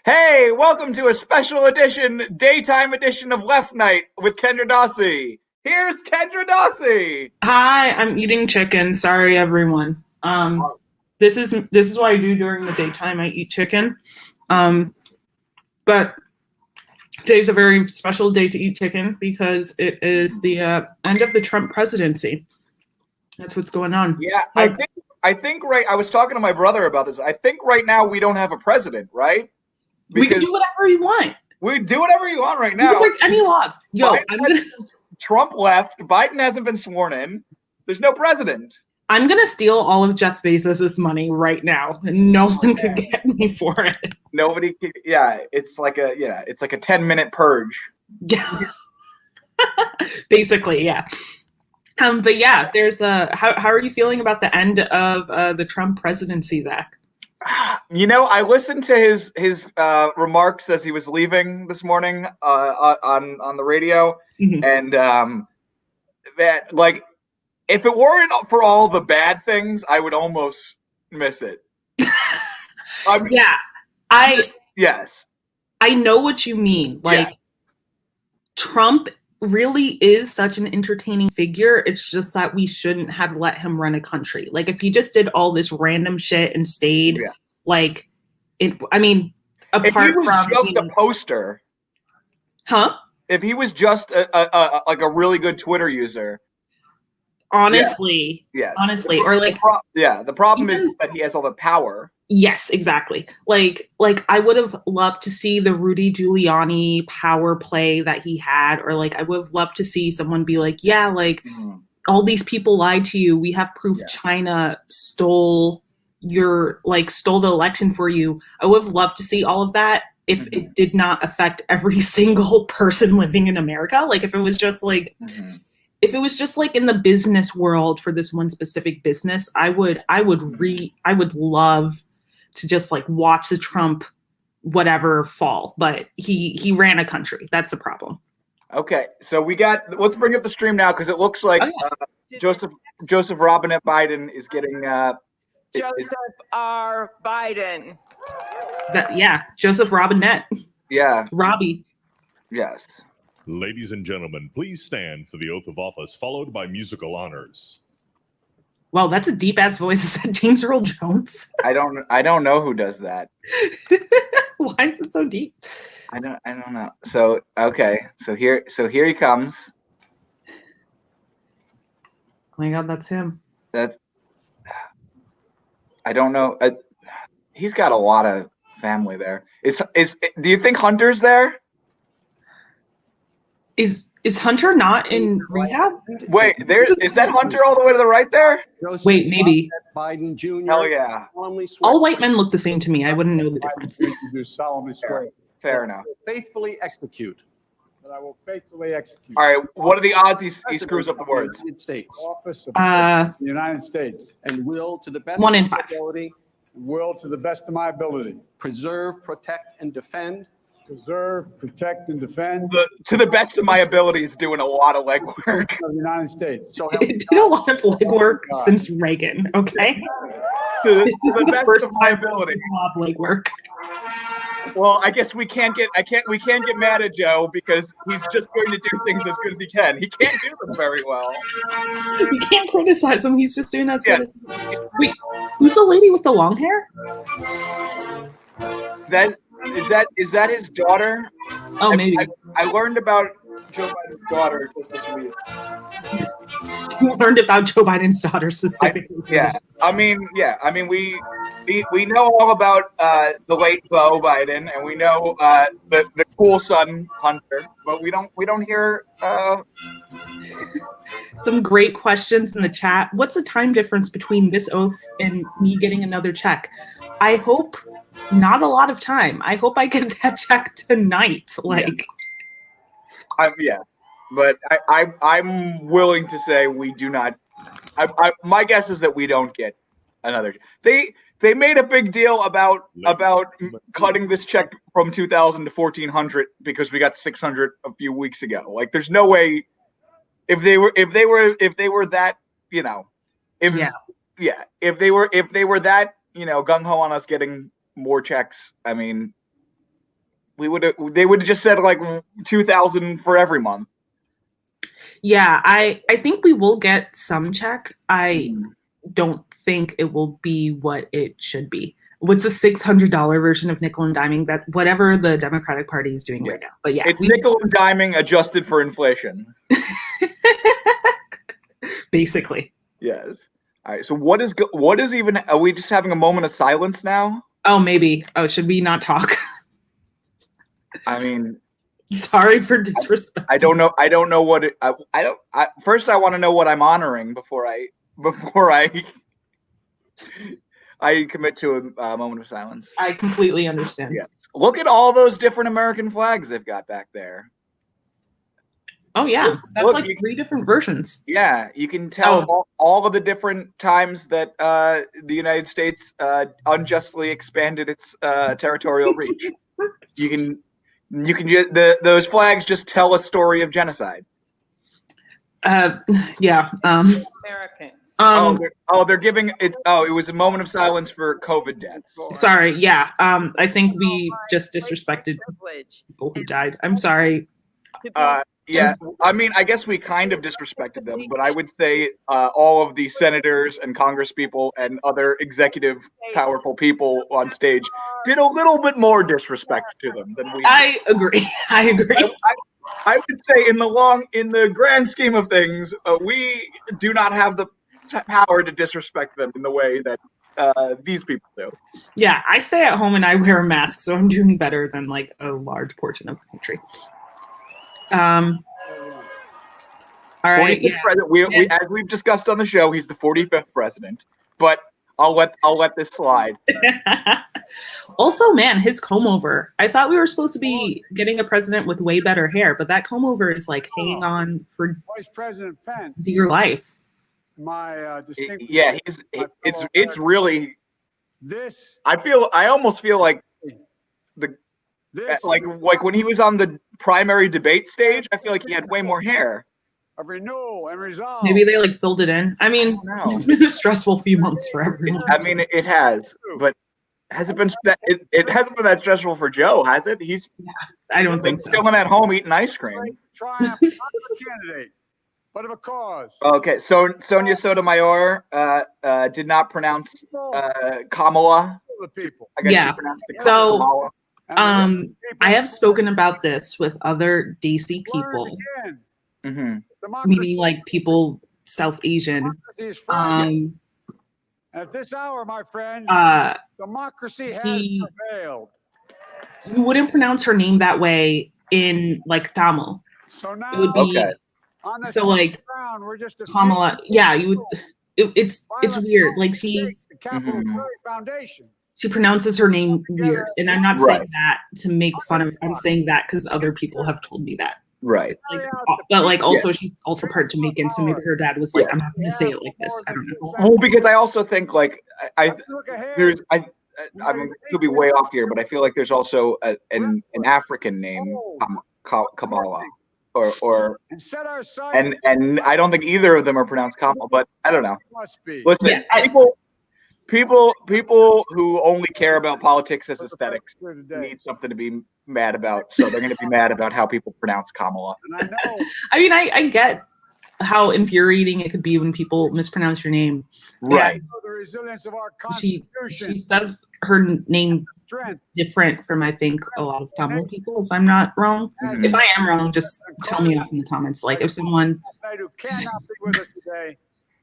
Hey, welcome to a special edition, daytime edition of Left Night with Kendra Dossie. Here's Kendra Dossie. Hi, I'm eating chicken. Sorry, everyone. This is what I do during the daytime. I eat chicken. But today's a very special day to eat chicken because it is the end of the Trump presidency. That's what's going on. Yeah, I think right. I was talking to my brother about this. I think right now we don't have a president, right? We can do whatever you want. We do whatever you want right now. You can break any laws. Trump left. Biden hasn't been sworn in. There's no president. I'm gonna steal all of Jeff Bezos' money right now, and no one could get me for it. Nobody could. Yeah, it's like a 10-minute purge. Yeah, basically, yeah. But yeah, there's how are you feeling about the end of the Trump presidency, Zach? You know, I listened to his remarks as he was leaving this morning on the radio, and that, like, if it weren't for all the bad things, I would almost miss it. Yes, I know what you mean. Like, Trump really is such an entertaining figure. It's just that we shouldn't have let him run a country. Like, if he just did all this random shit and stayed, like, I mean, apart from just a poster, if he was just a really good Twitter user, honestly, or like, the problem is that he has all the power. Yes, exactly. Like I would have loved to see the Rudy Giuliani power play that he had, or like I would have loved to see someone be like, yeah, like all these people lied to you. We have proof China stole the election for you. I would have loved to see all of that if it did not affect every single person living in America. Like if it was just like if it was just like in the business world for this one specific business, I would love to just like watch the Trump whatever fall, but he ran a country. That's the problem. Okay, so let's bring up the stream now because it looks like Joseph Robinette Biden is getting Joseph R. Biden. Joseph Robinette. Yeah. Robbie. Yes. Ladies and gentlemen, please stand for the oath of office, followed by musical honors. Wow, that's a deep ass voice. Is that James Earl Jones? I don't know who does that. Why is it so deep? I don't know. So okay, so here he comes. Oh my God, that's him. I don't know. He's got a lot of family there. Do you think Hunter's there? Is Hunter not in rehab? Wait, is that Hunter all the way to the right there? Wait, maybe. Biden Jr. Hell yeah. All white men look the same to me. I wouldn't know the difference. Do solemnly swear. Fair enough. Faithfully execute. That I will faithfully execute. All right, what are the odds he screws up the words? United States. Office of the United States. And will to the best 1 in of my 5. ability Will to the best of my ability. preserve, protect, and defend Preserve, protect, and defend To the best of my abilities, doing a lot of legwork. of the United States. so I help me did a lot of legwork since Reagan, okay? To This is the the best first of my time ability. a lot of legwork. Well, I guess we can't get mad at Joe because he's just going to do things as good as he can. He can't do them very well. You can't criticize him. He's just doing as Yeah. good as. Wait, who's the lady with the long hair? Is that his daughter? Oh, maybe. I learned about Joe Biden's daughter just this week. You learned about Joe Biden's daughter specifically. I mean, we know all about the late Beau Biden, and we know the cool son Hunter, but we don't hear. Some great questions in the chat. What's the time difference between this oath and me getting another check? I hope not a lot of time. I hope I get that check tonight. But I'm willing to say we do not. My guess is that we don't get another. They made a big deal about cutting this check from 2,000 to 1,400 because we got 600 a few weeks ago. Like, there's no way if they were that, you know, if they were that, you know, gung ho on us getting more checks. I mean, they would have just said like 2,000 for every month. Yeah, I think we will get some check. I don't think it will be what it should be. What's a $600 version of nickel and diming? That whatever the Democratic Party is doing right now. But yeah, it's nickel and diming adjusted for inflation. Basically. Yes. All right. So what is even? Are we just having a moment of silence now? Oh, maybe. Oh, should we not talk? I mean, sorry for disrespect. I don't know. I don't know what it. First, I want to know what I'm honoring before I commit to a moment of silence. I completely understand. Yeah. Look at all those different American flags they've got back there. Oh yeah, that's Look, like 3 different versions. Yeah, you can tell all of the different times that the United States unjustly expanded its territorial reach. You can those flags just tell a story of genocide. Yeah. Americans. They're giving it. Oh, it was a moment of silence for COVID deaths. Sorry. Yeah. I think we just disrespected people who died. I'm sorry. Yeah, I mean, I guess we kind of disrespected them, but I would say all of the senators and congresspeople and other executive powerful people on stage did a little bit more disrespect to them than we did. I agree. I would say in the grand scheme of things, we do not have the power to disrespect them in the way that these people do. Yeah, I stay at home and I wear a mask, so I'm doing better than like a large portion of the country. All right. Yeah. President. As we've discussed on the show, he's the 45th president. But I'll let this slide. Also, man, his comb over. I thought we were supposed to be getting a president with way better hair, but that comb over is like hanging on for Vice President Pence. Dear life. My distinct. Yeah, it's really. This. I almost feel like like when he was on the primary debate stage, I feel like he had way more hair. Of renewal and resolve. Maybe they like filled it in. I mean, No. it's been a stressful few months for everyone. I mean, it has, but has it been that? It hasn't been that stressful for Joe, has it? He's I don't think so. chilling at home eating ice cream. Triumph, not of a candidate, but of a cause. Okay, so Sonia Sotomayor did not pronounce Kamala. The people. I guess Yeah. she pronounced it So, Kamala. And the people I have spoken about this with other DC learn people, again. Mm-hmm. Democracy meaning like people South Asian. is fragile. Um, At this hour, my friends, democracy has he- prevailed. you wouldn't pronounce her name that way in like Tamil. So now, It would be Okay. on the so like ground, we're just a Kamala. Yeah, you would. It's weird. Like the Capital Mhm. Jury Foundation. she pronounces her name weird, and I'm not saying Right. that to make fun of. I'm saying that because other people have told me that. Right. Like, but like also she's also part Jamaican, so maybe her dad was like, Yeah. I'm not gonna say it like this. I don't know. Well, because I also think like I Look ahead. there's I'm could be way off here, but I feel like there's also an African name Kamala or and set our sights. and I don't think either of them are pronounced Kamala, but I don't know. Must be. Listen, Yeah, people who only care about politics as aesthetics Here today. need something to be mad about, so they're going to be mad about how people pronounce Kamala. And I know I mean, I get how infuriating it could be when people mispronounce your name. Right. the resilience of our She Constitution. says her name Strength. different from I think a lot of Tamil people. If I'm not wrong, Mhm. if I am wrong, just tell me off in the comments. Like if someone, Who cannot be with us today,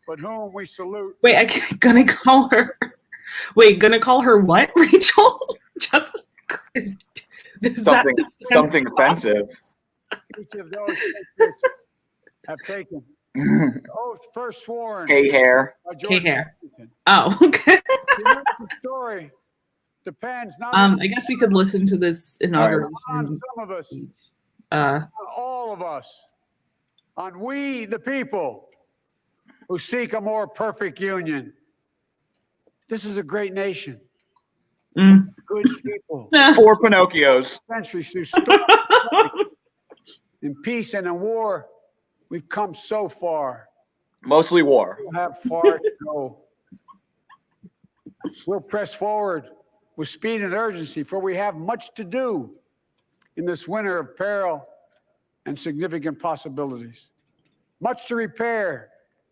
but whom we salute. wait, gonna call her. Wait, gonna call her what, Rachel? Just is Something offensive. Each of those patriots have taken the oath first sworn Hey hair. by George hair. Washington. Oh, okay. The American story depends not I guess we could listen to this on inauguration. some of us, Uh, on all of us, on we the people who seek a more perfect union. This is a great nation. mm. Good people. Four Pinocchios. Centuries through storm, in peace and in war, we've come so far. Mostly war. We'll have far to go. We'll press forward with speed and urgency, for we have much to do in this winter of peril and significant possibilities. Much to repair,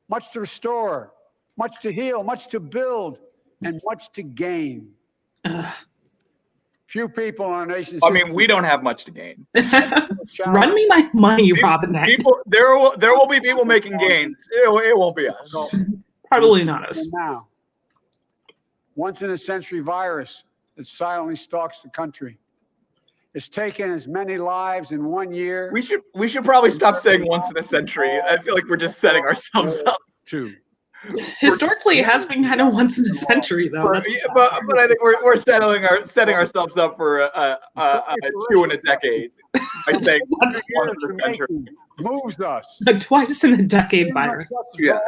much to restore, much to heal, much to build, and much to gain. Few people in our nation. I mean, we don't have much to gain. Run me my money, Robin. People, there will be people making gains. It won't be us. Probably not us. And now, once in a century virus that silently stalks the country. It's taken as many lives in 1 year. We should probably stop saying once in a century. I feel like we're just setting ourselves up. Two. Historically, it has been kind of once in a century, though. But I think we're setting ourselves up for a 2 in a decade. I think That's once in a century. Moves us. a twice in a decade virus. Yeah.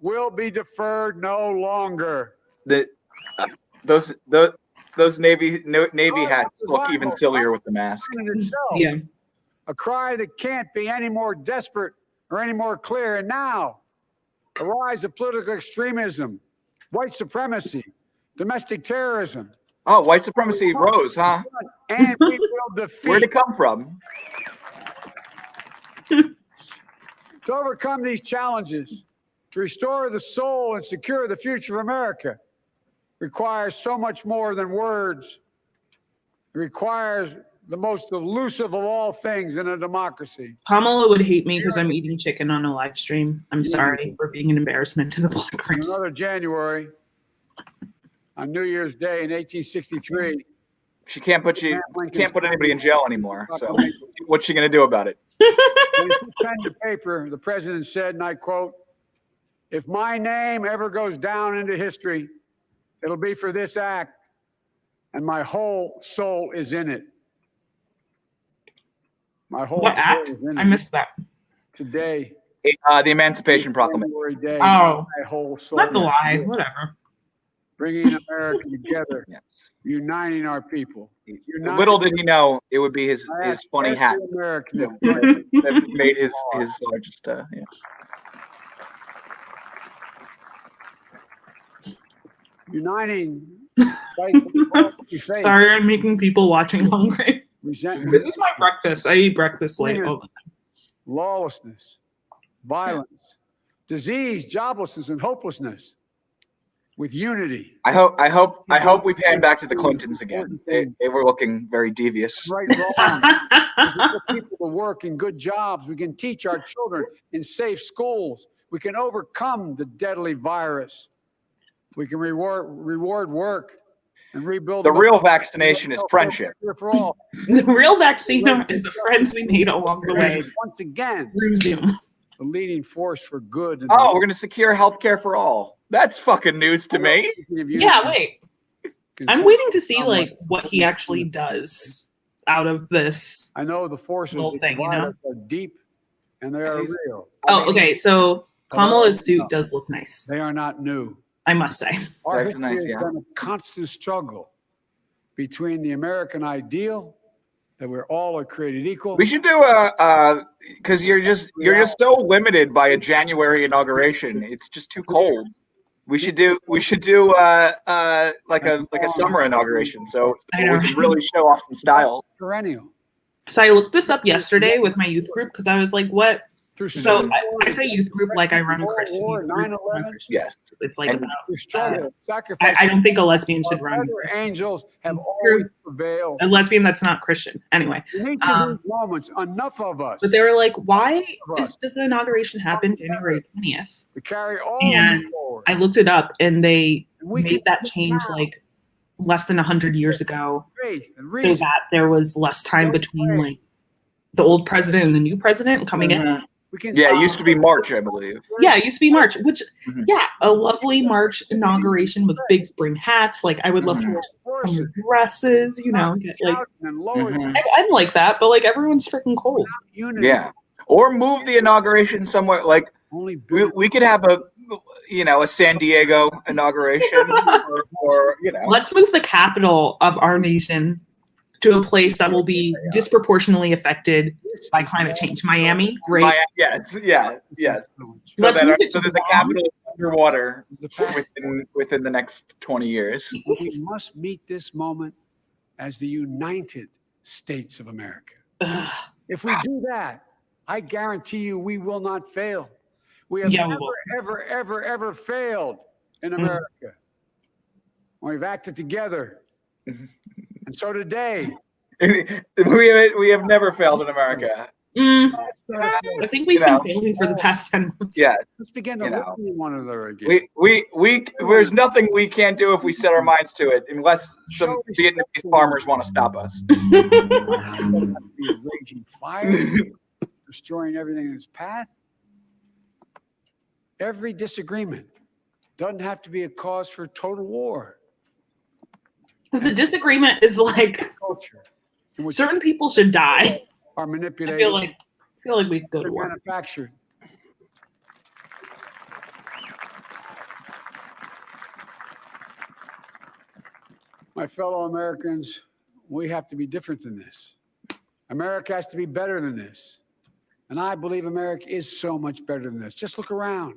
Will be deferred no longer. Those navy hats look even sillier with the mask. In itself, Yeah. a cry that can't be any more desperate or any more clear. And now, the rise of political extremism, white supremacy, domestic terrorism, Oh, white supremacy rose, huh? and we will defeat. Where'd it come from? To overcome these challenges, to restore the soul and secure the future of America, requires so much more than words. It requires the most elusive of all things in a democracy. Kamala would hate me because I'm eating chicken on a live stream. I'm sorry for being an embarrassment to the Black race. Another January, on New Year's Day in 1863, She can't put anybody in jail anymore. So what's she gonna do about it? when he put pen to paper, the president said, and I quote, "If my name ever goes down into history, it'll be for this act, and my whole soul is in it." My whole What soul act? is in I it. missed that. Today, The Emancipation Proclamation. January day, Oh. my whole soul. That's a is lie. in it. Whatever. bringing America together, Yes. uniting our people. Little did he know it would be his funny hat American that made his largest. Yeah. uniting. Sorry, I'm making people watching hungry. Resentment, This is my breakfast. I eat breakfast late all the time. lawlessness, violence, disease, joblessness, and hopelessness. With unity. I hope we pan back to the Clintons again. They were looking very devious. Right, wrong. We can put people to work in good jobs. We can teach our children in safe schools. We can overcome the deadly virus. We can reward work and rebuild. The real vaccination is friendship. For all. The real vaccine is the friends we made along the way. Once again, Zoom. the leading force for good. Oh, we're going to secure healthcare for all. That's fucking news to me. Yeah, wait. I'm waiting to see like what he actually does out of this. I know the forces little thing, you know? are deep and they are real. Oh, okay. So Kamala's suit does look nice. They are not new. I must say. Our That's history nice, has yeah. been a constant struggle between the American ideal that we're all are created equal. We should do because you're just so limited by a January inauguration. It's just too cold. We should do like a summer inauguration, so we can really show off some style. Perennial. So I looked this up yesterday with my youth group because I was like, what? So I say youth group like I run a Christian youth group. Yes. It's like Struggle, I don't think a lesbian should run. Angels have always prevailed. A lesbian that's not Christian. Anyway. In each of these moments, enough of us. But they were like, why does the inauguration happen January 20th? To carry all And forward. I looked it up and they We made can that do change now. like less than 100 years ago. Faith and So reason. that there was less time between like the old president and the new president coming in. We can Yeah, it used to be March, I believe. Yeah, it used to be March, which, a lovely March inauguration with big spring hats. Like, I would love to wear some dresses, you know. Get, like, I'd like that, but, like, everyone's freaking cold. Yeah. Or move the inauguration somewhere. Like, we could have a San Diego inauguration or Let's move the capital of our nation to a place that will be disproportionately affected by climate change. Miami, great. Yes. So Let's move it that to the capital is underwater within the next 20 years. We must meet this moment as the United States of America. If we do that, I guarantee you we will not fail. We have ever failed in America. We've acted together. And so today, we have never failed in America. I think we've been failing for the past 10 months. Yeah, let's begin to listen to one another again. There's nothing we can't do if we set our minds to it, unless some Vietnamese farmers want to stop us. Be a raging fire, destroying everything in its path. Every disagreement doesn't have to be a cause for total war. The disagreement is like Culture. certain people should die. Are I manipulated. feel like we could go to war. Manufactured. My fellow Americans, we have to be different than this. America has to be better than this. And I believe America is so much better than this. Just look around.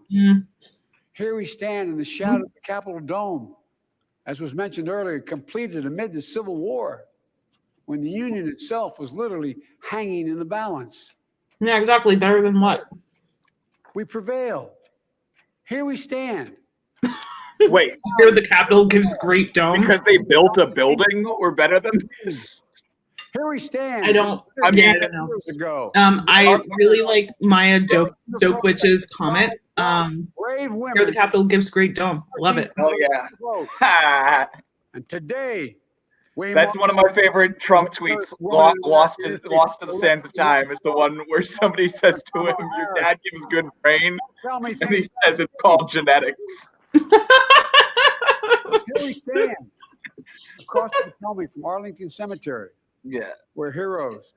Here we stand in the shadow of the Capitol Dome, as was mentioned earlier, completed amid the Civil War, when the Union itself was literally hanging in the balance. Yeah, exactly. Better than what? We prevailed. Here we stand. Wait, Here the Capitol gives great dome. because they built a building, we're better than this? Here we stand. I don't know. Years ago. I really like Maya Dokwich's comment. Brave women. Here the Capitol gives great dome. Love it. Oh yeah. And today, we That's one of my favorite Trump tweets. Lost to the sands of time is the one where somebody says to him, "Your dad gives good brain," Tell me, and he says it's called genetics. here we stand across the Potomac from Arlington Cemetery, Yeah. where heroes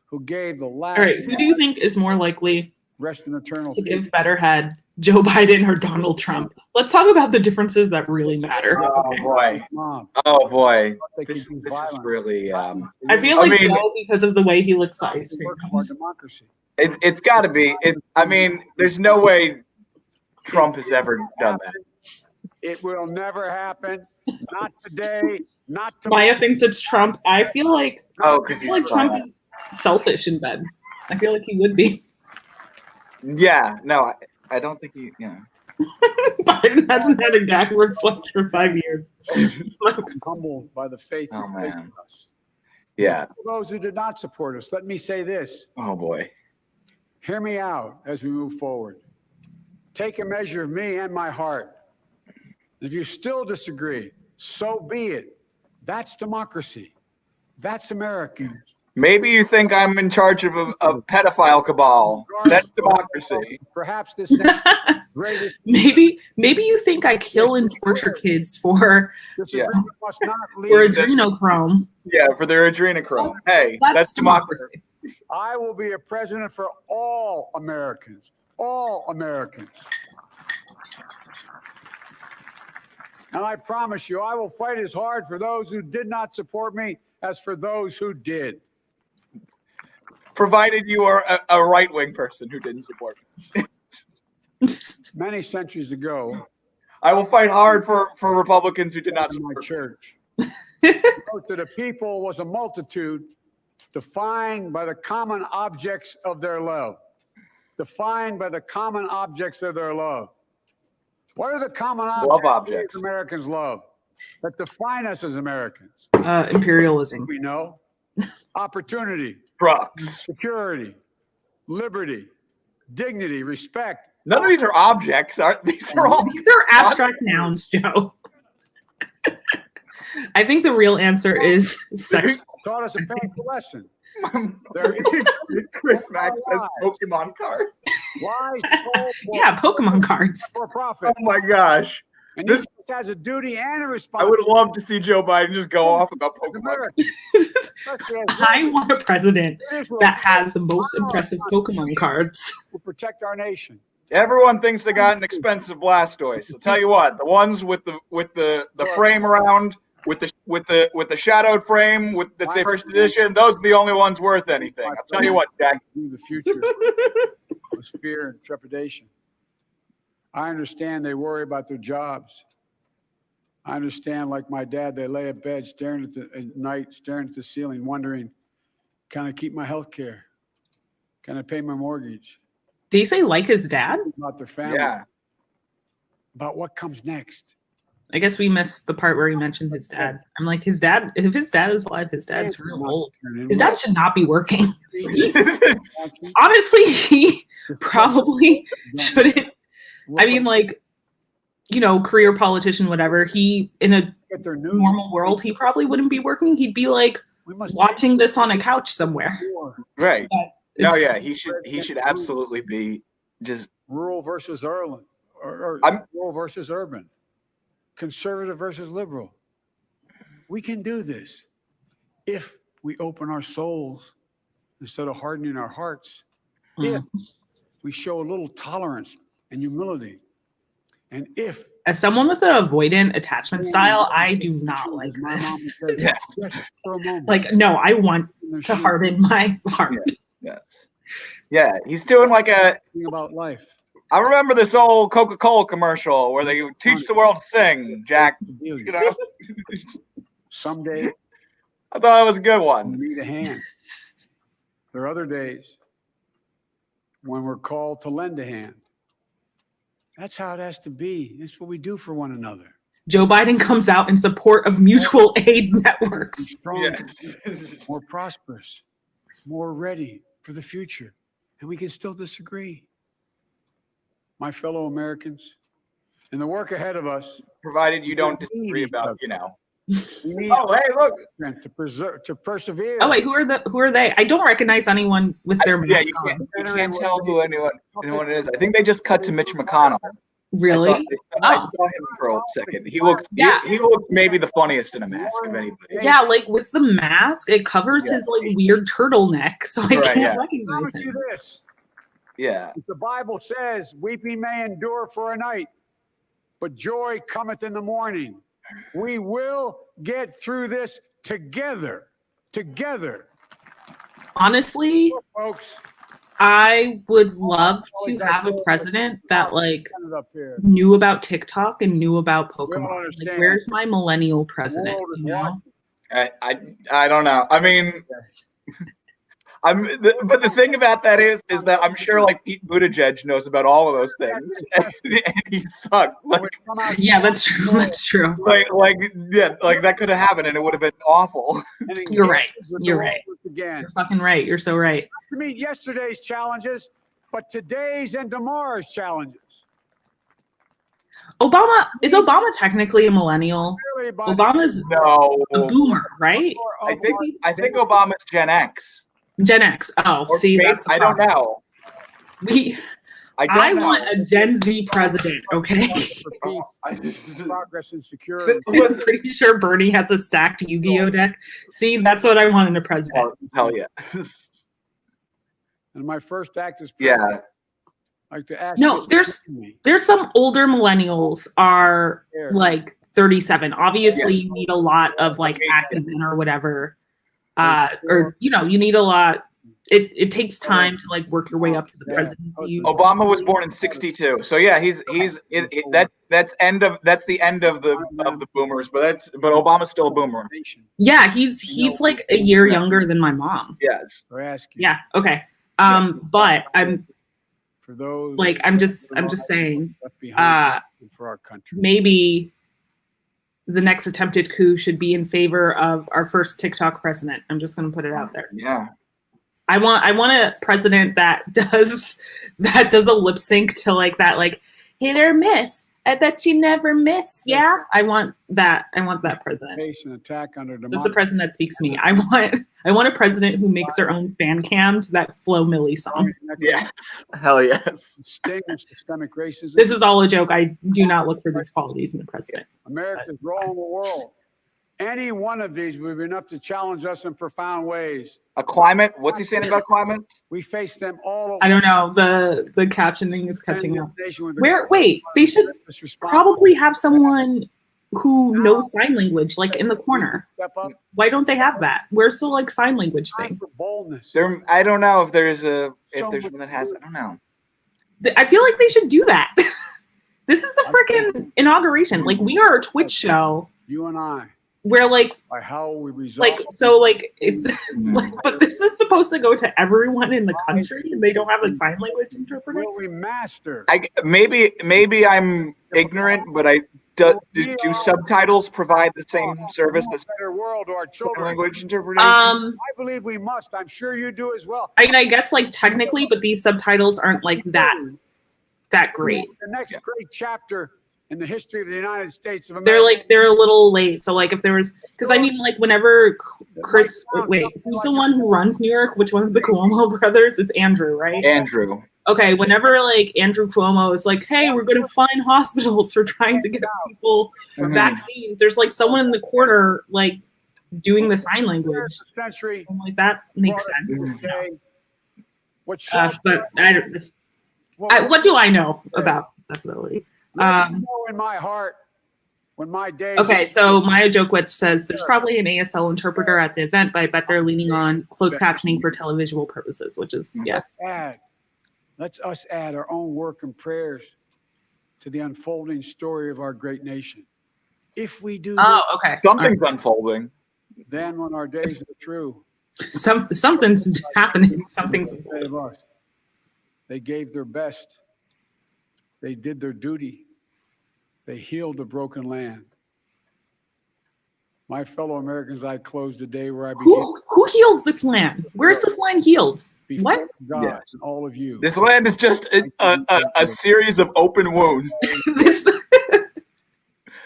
who gave the last All right, who do you think is more likely rest in eternal to peace. give better head Joe Biden or Donald Trump. Let's talk about the differences that really matter. Oh boy. Mom, Oh boy. they This can do is violence. really. I feel I like mean- Joe because of the way he looks at ice It's cream work of our cones. democracy. It's got to be. I mean, there's no way Trump has ever done that. It will never happen. Not today. Not tomorrow. Maya thinks it's Trump. I feel like Oh, because he's Trump violent. is selfish in bed. I feel like he would be. Yeah. No, I don't think he. Yeah. Biden hasn't had a gag reflex for 5 years. I'm humbled by the faith Oh, you place man. in us. Yeah. For those who did not support us, let me say this. Oh boy. Hear me out as we move forward. Take a measure of me and my heart. If you still disagree, so be it. That's democracy. That's America. Maybe you think I'm in charge of a pedophile cabal. That's democracy. Perhaps this next greatest Maybe you think I kill and torture kids for disagreement must not for lead. adrenochrome. Yeah, for their adrenochrome. Hey, That's that's democracy. I will be a president for all Americans. All Americans. And I promise you, I will fight as hard for those who did not support me as for those who did. Provided you are a right-wing person who didn't support me. Many centuries ago, I will fight hard for Republicans who did not in my support me. church, wrote that a people was a multitude defined by the common objects of their love. Defined by the common objects of their love. What are the common Love objects. Americans love that define us as Americans? Imperialism. We know opportunity, Trucks. security, liberty, dignity, respect. None of these are objects. These are all. These are abstract nouns, Joe. I think the real answer is sex. Taught us a painful lesson. Chris Mack says Pokemon card. Lies told Yeah, Pokemon cards. for profit. Oh my gosh. And This- each of us has a duty and a I responsibility. would love to see Joe Biden just go off about as Pokemon. Americans, especially as I want a president Israel that has the most impressive Pokemon cards. to protect our nation. Everyone thinks they got an expensive Blastoise. I'll tell you what, the ones with the frame around, with the shadowed frame, that's a first edition, those are the only ones worth anything. I'll tell you what, Jack. Through the future was fear and trepidation. I understand they worry about their jobs. I understand, like my dad, they lay at bed staring at night, staring at the ceiling, wondering, can I keep my health care? Can I pay my mortgage? Did he say like his dad? About their family, Yeah. about what comes next. I guess we missed the part where he mentioned his dad. I'm like, his dad, if his dad is alive, his dad's real old. His dad should not be working. Honestly, he probably shouldn't. I mean, like, career politician, whatever. He, in a Get their news. normal world, he probably wouldn't be working. He'd be like We must watching this on a couch somewhere. Right. But No, it's- yeah, he should absolutely be just. rural versus urban, or rural versus urban, conservative versus liberal. We can do this if we open our souls instead of hardening our hearts. If we show a little tolerance and humility, and if As someone with an avoidant attachment style, I do not like My this. mom would say, "Just for a moment." Like, no, I want And there's to no harden my heart. Yes. Yeah, he's doing like a. thing about life. I remember this old Coca-Cola commercial where they teach the world to sing. Jack, you know, Someday I thought it was a good we one. need a hand. There are other days when we're called to lend a hand. That's how it has to be. That's what we do for one another. Joe Biden comes out in support of mutual aid networks. Stronger, Yes. more prosperous, more ready for the future. And we can still disagree. My fellow Americans, in the work ahead of us, Provided you don't disagree about, we need Oh, hey, look. strength to persevere. Oh wait, who are they? I don't recognize anyone with their Yeah, mask you on. can't tell who anyone it is. I think they just cut to Mitch McConnell. Really? I saw him for a second. He looked. Yeah. He looked maybe the funniest in a mask of anybody. Yeah, like with the mask, it covers Yeah. his like weird turtleneck, so I Right, can't yeah. recognize Promise him. you this. Yeah. The Bible says, weeping may endure for a night, but joy cometh in the morning. We will get through this together. Together. Honestly, folks, I would love to have a president that like knew about TikTok and knew about Pokemon. Like, where's my millennial president? You know? I don't know. I mean, but the thing about that is that I'm sure like Pete Buttigieg knows about all of those things, and he sucks. Like, yeah, that's true. That's true. Like that could have happened, and it would have been awful. You're right. You're right. You're fucking right. You're so right. To meet yesterday's challenges, but today's and tomorrow's challenges. Is Obama technically a millennial? Obama's a boomer, right? I think Obama's Gen X. Gen X. Oh, or see, that's I don't know. I want a Gen Z president, okay? Progress and security. I'm pretty sure Bernie has a stacked Yu-Gi-Oh deck. See, that's what I want in a president. Hell yeah. And my first act is president. Yeah. Like to ask no, there's some older millennials are like 37. Obviously, you need a lot of like acumen or whatever. Or you need a lot. It takes time to like work your way up to the presidency. Obama was born in '62, so yeah, that's the end of the boomers, but Obama's still a boomer. Yeah, he's like a year younger than my mom. Yes. Yeah. Okay. But I'm for those like I'm just saying. For our country. Maybe the next attempted coup should be in favor of our first TikTok president. I'm just going to put it out there. Yeah. I want a president that does a lip sync to like that, like hit or miss. I bet you never miss. Yeah, I want that. I want that president. Attack under That's the president that speaks to me. I want a president who makes their own fan cam to that Flo Milli song. Yes, hell yes. Systemic racism. This is all a joke. I do not look for these qualities in the president. America's role in the world. Any one of these would be enough to challenge us in profound ways. A climate? What's he saying about climate? We face them all. I don't know. The captioning is catching up. Wait, they should probably have someone who knows sign language, like in the corner. Why don't they have that? Where's the like sign language thing? I don't know if there's one that has. I don't know. I feel like they should do that. This is a freaking inauguration. Like, we are a Twitch show. You and I. Where like by how we resolve it's like, but this is supposed to go to everyone in the country and they don't have a sign language interpreter. Will we master? Maybe I'm ignorant, but do subtitles provide the same service as better world to our children? Language interpretation? I believe we must. I'm sure you do as well. I mean, I guess like technically, but these subtitles aren't like that great. The next great chapter in the history of the United States of America. They're a little late. So like if there was, because I mean like whenever who's the one who runs New York? Which one of the Cuomo brothers? It's Andrew, right? Andrew. Okay, whenever like Andrew Cuomo is like, hey, we're going to find hospitals for trying to get people vaccines. There's like someone in the corner like doing the sign language. Century. Like that makes sense. But what do I know about accessibility? In my heart, when my days. Okay, so Maya Jokwitz says there's probably an ASL interpreter at the event, but I bet they're leaning on closed captioning for televisual purposes, which is Let's us add our own work and prayers to the unfolding story of our great nation. If we do, okay, something's unfolding. Then, when our days are through, something's happening. Something's unfolding. They gave their best. They did their duty. They healed a broken land. My fellow Americans, I closed a day where I began. Who healed this land? Where's this land healed? What? God and all of you. This land is just a series of open wounds.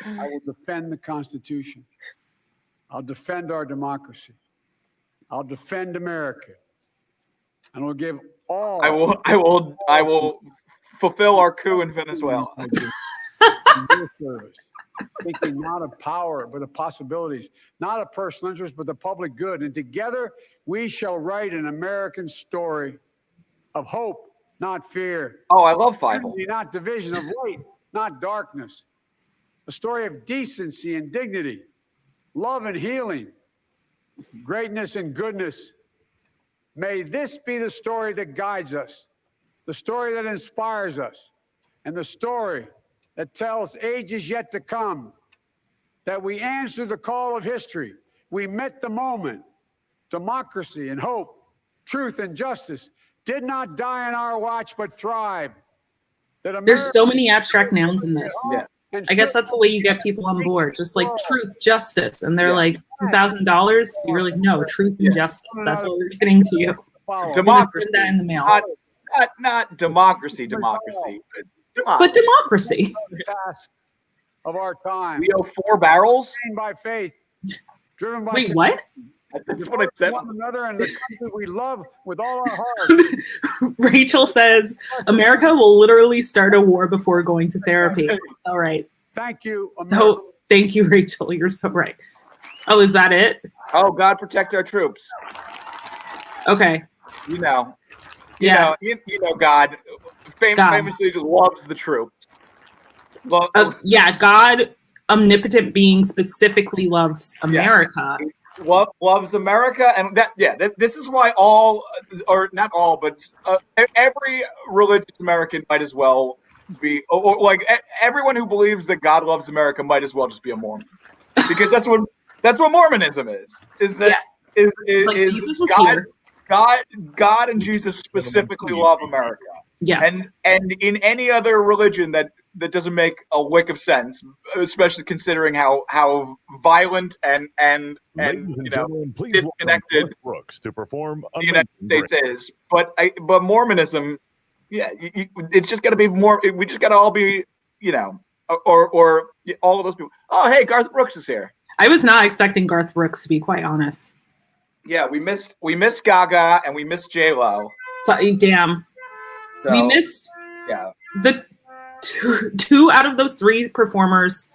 I will defend the Constitution. I'll defend our democracy. I'll defend America. And I'll give all. I will fulfill our coup in Venezuela. Thinking not of power, but of possibilities, not of personal interest, but the public good. And together we shall write an American story of hope not fear. Oh, I love Fievel. Unity, not division, of light, not darkness. A story of decency and dignity, love and healing, greatness and goodness. May this be the story that guides us, the story that inspires us, and the story that tells ages yet to come that we answered the call of history. We met the moment. Democracy and hope, truth and justice did not die on our watch, but thrived. There's so many abstract nouns in this. Yeah. I guess that's the way you get people on board. Just like truth, justice, and they're like $2,000. You're like, no, truth and justice. That's what we're getting to you. Democracy. That in the mail. Not democracy, But democracy. The task of our time. We owe 4 barrels. By faith, driven by Wait, what? That's what it said. one another and the country we love with all our hearts. Rachel says America will literally start a war before going to therapy. All right. Thank you, America. So thank you, Rachel. You're so right. Oh, is that it? Oh, God protect our troops. Okay. You know, Yeah. you know, God famously just loves the troops. Yeah, God, omnipotent being, specifically loves America. Loves America, and this is why or not all, but every religious American might as well be, or like everyone who believes that God loves America might as well just be a Mormon, because that's what Mormonism is. Is that is Jesus was God, here. God and Jesus specifically love America. Yeah. And in any other religion that doesn't make a lick of sense, especially considering how violent and disconnected Brooks to perform the United States is. But Mormonism, it's just got to be more. We just got to all be, or all of those people. Oh, hey, Garth Brooks is here. I was not expecting Garth Brooks, to be quite honest. Yeah, we missed Gaga and we missed J-Lo. Damn. So, we missed the two out of those 3 performers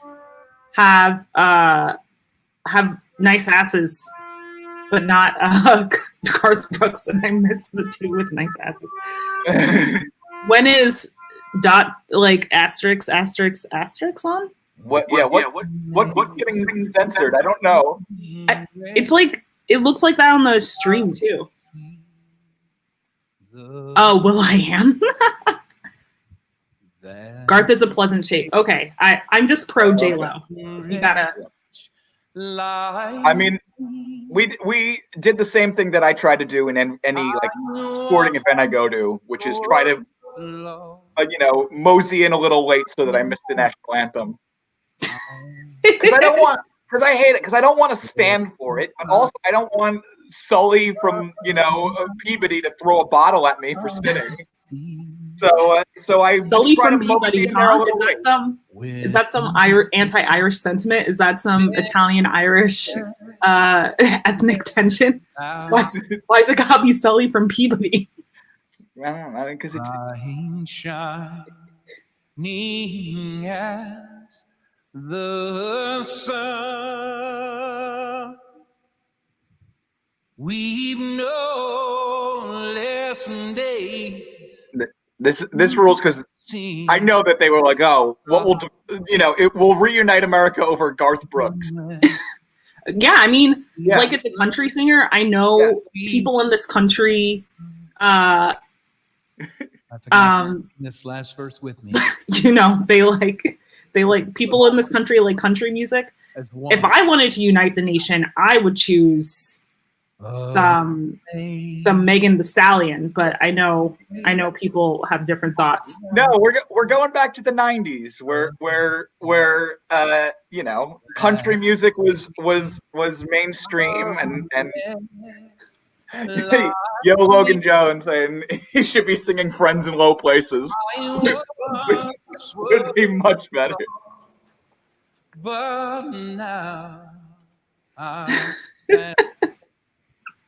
have nice asses, but not Garth Brooks, and I missed the 2 with nice asses. When is asterisk on? What getting censored? I don't know. It's like, it looks like that on the stream too. Oh, Will I Am? Garth is a pleasant shape. Okay, I'm just pro J-Lo. You gotta. I mean, we did the same thing that I try to do in any like sporting event I go to, which is try to mosey in a little late so that I miss the national anthem. Because I hate it. Because I don't want to stand for it, but also I don't want Sully from Peabody to throw a bottle at me for sitting. So I Sully from Peabody. Huh? Is that some anti-Irish sentiment? Is that some Italian-Irish ethnic tension? Why is it gotta be Sully from Peabody? I don't know. Because it's shining as the sun. We've no lesson days. This rules because I know that they were like, oh, what will it will reunite America over Garth Brooks. Yeah, I mean, like it's a country singer. I know people in this country. This last verse with me. They like people in this country like country music. If I wanted to unite the nation, I would choose some Megan Thee Stallion, but I know people have different thoughts. No, we're going back to the 90s where country music was mainstream and Yo, Logan Jones saying he should be singing Friends in Low Places, which would be much better. But now I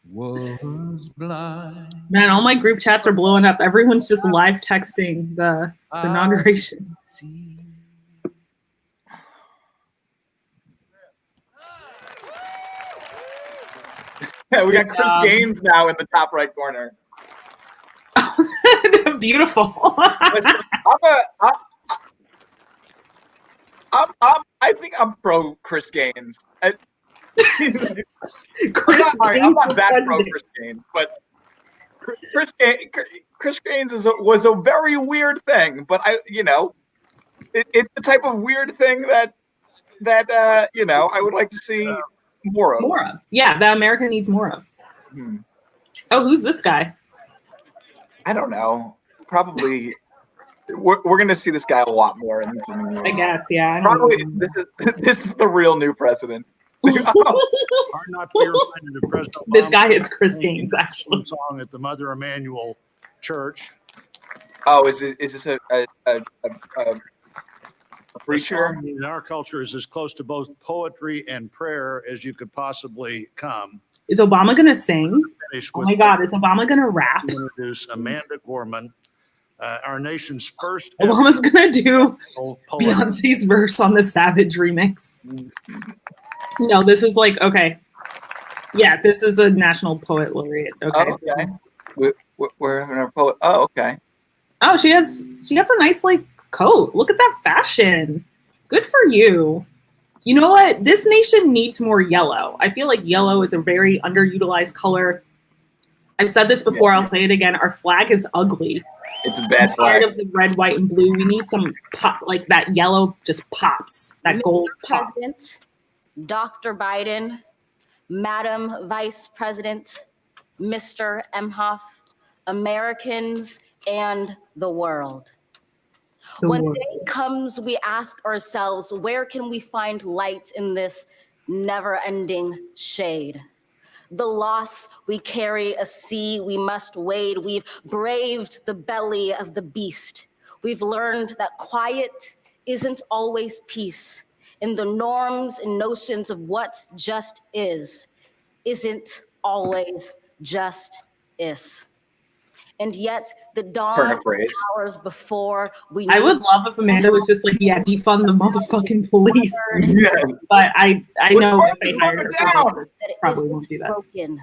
was blind. Man, all my group chats are blowing up. Everyone's just live texting the inauguration. Yeah, we got Chris Gaines now in the top right corner. beautiful. Listen, I think I'm pro Chris Gaines. I'm not that pro Chris Gaines, but Chris Gaines was a very weird thing. But it's the type of weird thing that I would like to see more of. More of. Yeah, that America needs more of. Oh, who's this guy? I don't know. Probably we're going to see this guy a lot more in the coming years. I guess, yeah. Probably this is the real new president. Are not clear minded of President Obama. This guy is Chris Gaines, actually. Song at the Mother Emanuel Church. Oh, is this a preacher? In our culture is as close to both poetry and prayer as you could possibly come. Is Obama going to sing? Oh my God, is Obama going to rap? Introduce Amanda Gorman, our nation's first. Obama's going to do Beyonce's verse on the Savage remix. No, this is like, okay. Yeah, this is a national poet laureate. Okay. Oh, okay. We're having our poet. Oh, okay. Oh, she has a nice like coat. Look at that fashion. Good for you. You know what? This nation needs more yellow. I feel like yellow is a very underutilized color. I've said this before. Yeah. I'll say it again. Our flag is ugly. It's a bad flag. Tired of the red, white, and blue. We need some pop, like that yellow just pops. That gold pop. President, Dr. Biden, Madam Vice President, Mr. Emhoff, Americans, and the world. When day comes, we ask ourselves, where can we find light in this never-ending shade? The loss we carry, a sea we must wade. We've braved the belly of the beast. We've learned that quiet isn't always peace. And the norms and notions of what just isn't always just is. And yet the dawn hours before we I would love if Amanda was just like, yeah, defund the motherfucking police. Yeah. But I know if they hired her, probably won't do that. Broken,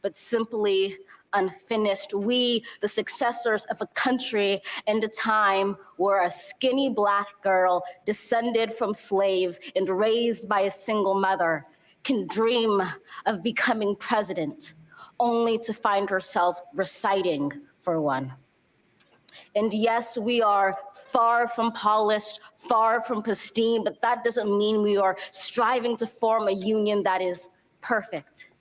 but simply unfinished. We, the successors of a country and a time where a skinny Black girl descended from slaves and raised by a single mother can dream of becoming president, only to find herself reciting for one. And yes, we are far from polished, far from pristine, but that doesn't mean we are striving to form a union that is perfect.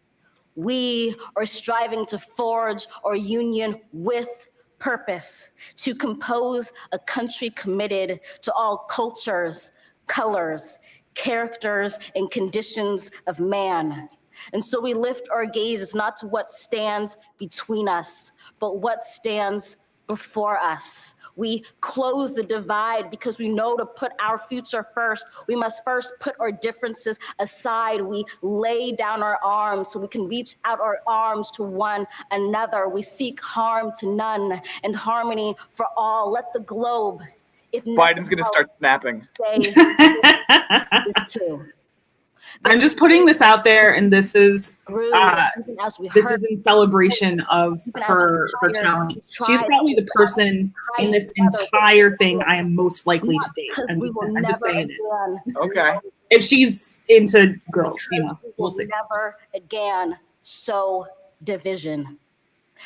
We are striving to forge our union with purpose, to compose a country committed to all cultures, colors, characters, and conditions of man. And so we lift our gazes not to what stands between us, but what stands before us. We close the divide because we know to put our future first, we must first put our differences aside. We lay down our arms so we can reach out our arms to one another. We seek harm to none and harmony for all. Let the globe, if Biden's going to start snapping. It's true. I'm just putting this out there, and this is in celebration of her talent. She's probably the person in this entire thing I am most likely to date. I'm just saying it. Okay. If she's into girls, we'll see. Never again sow division.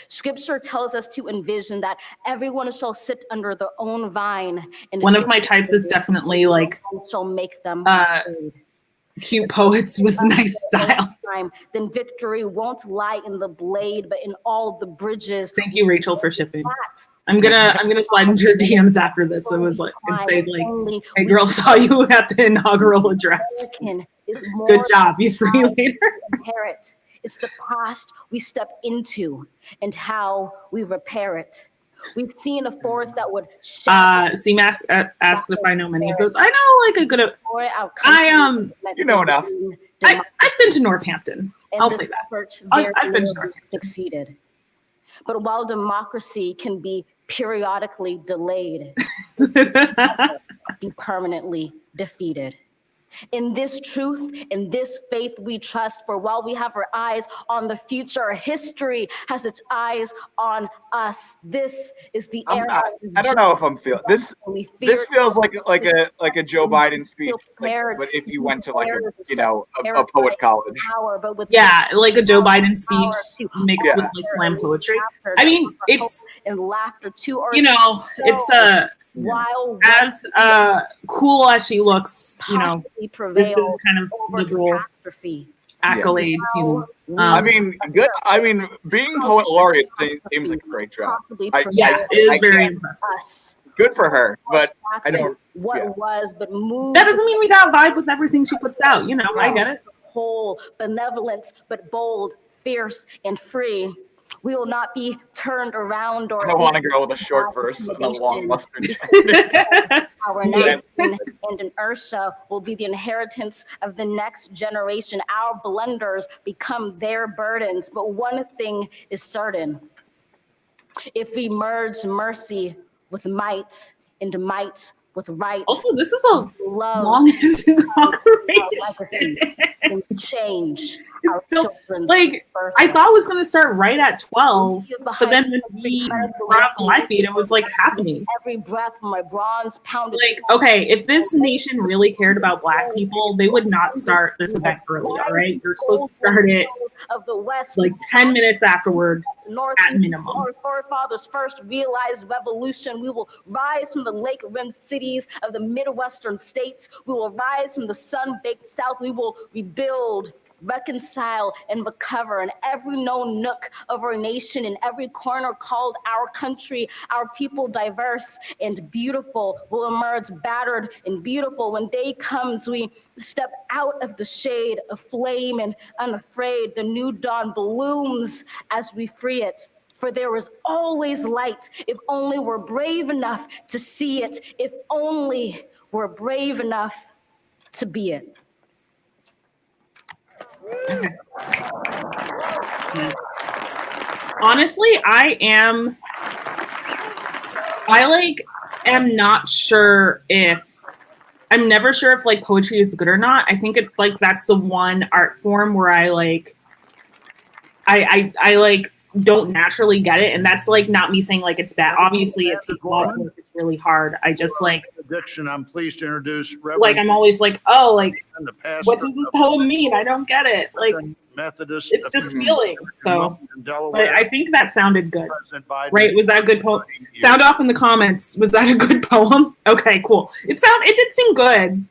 Scripture tells us to envision that everyone shall sit under their own vine. And one of my types is definitely like shall make them cute poets with nice style. Then victory won't lie in the blade, but in all the bridges. Thank you, Rachel, for shipping. I'm gonna slide into your DMs after this. It was like and say like, "Hey, girl, saw you at the inaugural address. Good job, you free later." It's the past we step into and how we repair it. We've seen a forest that would CMAX asked if I know many of those. I know like a good you know enough. I've been to Northampton. I'll say that. I've been to Northampton. Succeeded. But while democracy can be periodically delayed, be permanently defeated. In this truth, in this faith we trust, for while we have our eyes on the future, history has its eyes on us. This is the era. I don't know if I'm feeling this. This feels like a Joe Biden speech, but if you went to like a poet college. Yeah, like a Joe Biden speech mixed with like slam poetry. I mean, it's and laughter too, it's as cool as she looks, this is kind of liberal accolades, I mean, good. I mean, being poet laureate seems like a great job. It is very impressive. Good for her, but I don't. That doesn't mean we gotta vibe with everything she puts out. I get it. Whole, benevolent, but bold, fierce, and free. We will not be turned around or. I don't want to go with a short verse and a long mustard. Our nation and inertia will be the inheritance of the next generation. Our blunders become their burdens. But one thing is certain. If we merge mercy with might and might with right. Also, this is a longest inauguration. Change. It's still, like, I thought it was going to start right at 12, but then when we brought up the live feed, it was like happening. Every breath from my bronze pounded. Like, okay, if this nation really cared about Black people, they would not start this event early, all right? You're supposed to start it like 10 minutes afterward at minimum. Our forefathers' first realized revolution. We will rise from the lake-rimmed cities of the Midwestern states. We will rise from the sun-baked South. We will rebuild, reconcile, and recover in every known nook of our nation, in every corner called our country. Our people, diverse and beautiful, will emerge battered and beautiful. When day comes, we step out of the shade of flame and unafraid. The new dawn blooms as we free it. For there is always light if only we're brave enough to see it, if only we're brave enough to be it. Honestly, I am not sure if I'm never sure if like poetry is good or not. I think it's like that's the one art form where I don't naturally get it, and that's like not me saying like it's bad. Obviously, it takes a lot of work. It's really hard. I just like addiction. I'm pleased to introduce Reverend. Like I'm always like, oh, like what does this poem mean? I don't get it. Like Methodist. It's just feelings. So, but I think that sounded good. Right? Was that a good poem? Sound off in the comments. Was that a good poem? Okay, cool. It did seem good.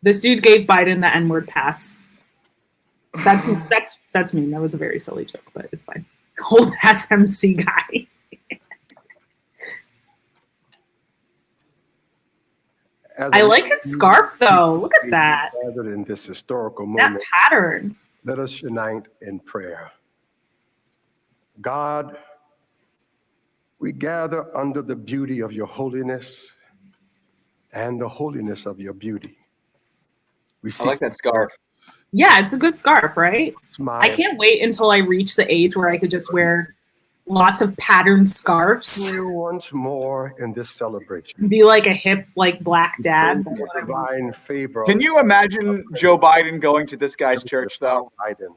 This dude gave Biden the N-word pass. That's mean. That was a very silly joke, but it's fine. Old ass MC guy. I like his scarf though. Look at that. Gathered in this historical moment, that pattern. Let us unite in prayer. God, we gather under the beauty of your holiness and the holiness of your beauty. I like that scarf. Yeah, it's a good scarf, right? I can't wait until I reach the age where I could just wear lots of patterned scarves. Once more in this celebration. Be like a hip, like Black dad. Divine favor. Can you imagine Joe Biden going to this guy's church, though? Biden.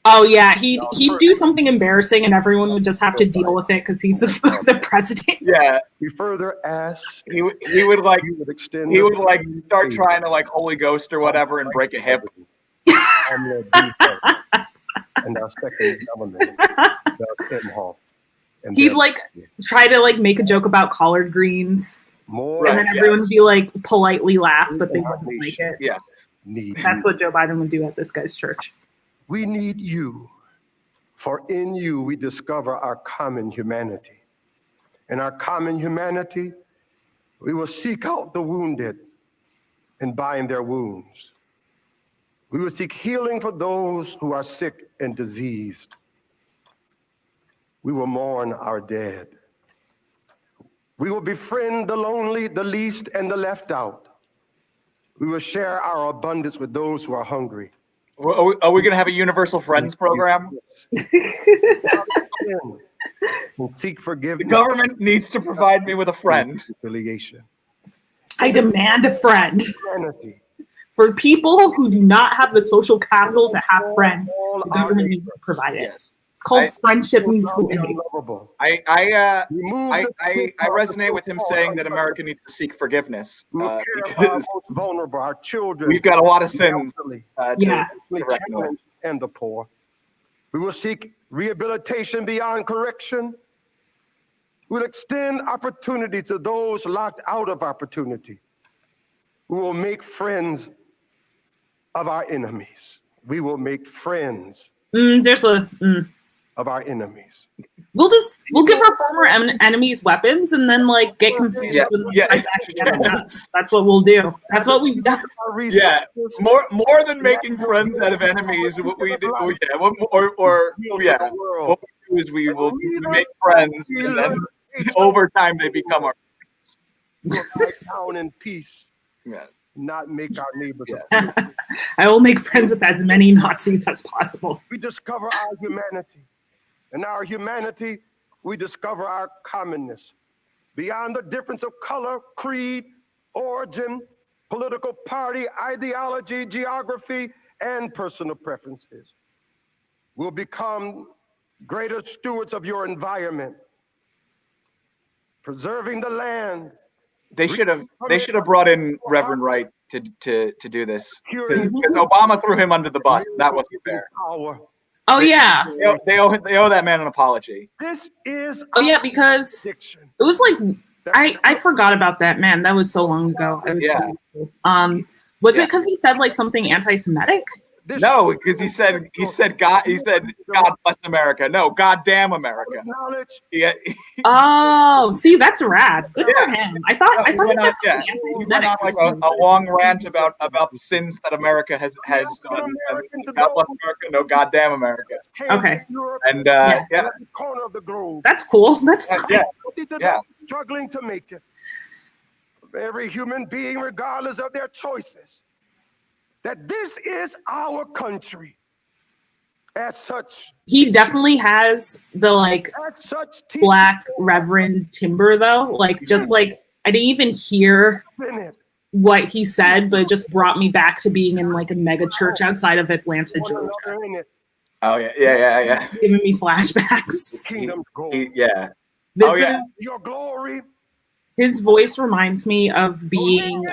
Oh yeah, he'd do something embarrassing, and everyone would just have to deal with it because he's the president. Yeah. We further ask. He would start trying to like Holy Ghost or whatever and break a hip. And our second element, he'd like try to like make a joke about collard greens, and then everyone would be like politely laugh, but they wouldn't like it. Yeah, that's what Joe Biden would do at this guy's church. We need you, for in you we discover our common humanity. In our common humanity, we will seek out the wounded and bind their wounds. We will seek healing for those who are sick and diseased. We will mourn our dead. We will befriend the lonely, the least, and the left out. We will share our abundance with those who are hungry. Are we going to have a Universal Friends program? and seek The forgiveness. government needs to provide me with a friend. Reconciliation. I demand a friend. Humanity. For people who do not have the social capital to have friends, the government needs to provide it. Yes. It's called friendship mutual aid. Unlovable. I Remove the resonate with him saying that America needs to seek forgiveness We will care about our because most vulnerable, our children. we've got a lot of sins elderly, Yeah. to reckon with. challenged, and the poor. We will seek rehabilitation beyond correction. We'll extend opportunity to those locked out of opportunity. We will make friends of our enemies. We will make friends of our enemies. We'll give our former enemies weapons and then like get confused with them right back against us. That's what we'll do. That's what we've done. Yeah, more than making friends out of enemies, what we do, what we do is we will make friends, and then over time they become our friends. Down in peace. Yeah. Not make our neighbors. I will make friends with as many Nazis as possible. We discover our humanity. In our humanity, we discover our commonness. Beyond the difference of color, creed, origin, political party, ideology, geography, and personal preferences. We'll become greater stewards of your environment, preserving the land. They should have brought in Reverend Wright to do this because Obama threw him under the bus. That wasn't fair. Oh yeah, they owe that man an apology. This is because it was like I forgot about that, man. That was so long ago. It was so cool. Was it because he said like something anti-Semitic? No, because he said God bless America. No, God damn America. Yeah. Oh, see, that's rad. Good for him. I thought he said something He went on like a long rant about the sins that America has done. And God bless America. No, God damn America. Okay. And corner of the globe. That's cool. That's fine. Yeah. Struggling to make it. Every human being, regardless of their choices, that this is our country. As such, he definitely has the like black Reverend timber though. Like just like I didn't even hear what he said, but it just brought me back to being in like a mega church outside of Atlanta, Georgia. Oh yeah. Giving me flashbacks. This is your glory. His voice reminds me of being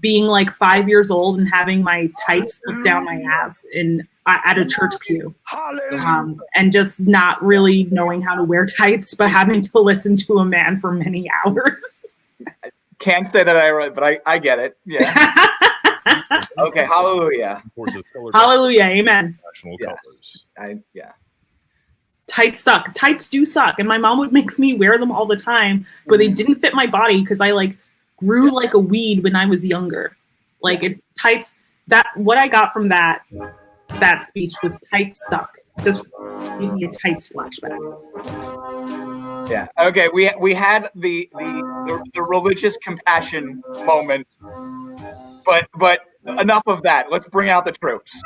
like 5 years old and having my tights slipped down my ass at a church pew, and just not really knowing how to wear tights, but having to listen to a man for many hours. Can't say that but I get it. Yeah. Okay. Hallelujah. Hallelujah. Amen. National colors. Tights suck. Tights do suck. And my mom would make me wear them all the time, but they didn't fit my body because I like grew like a weed when I was younger. Like it's tights. That what I got from that speech was tights suck. Just give me a tights flashback. Yeah. Okay. We had the religious compassion moment, but enough of that. Let's bring out the troops.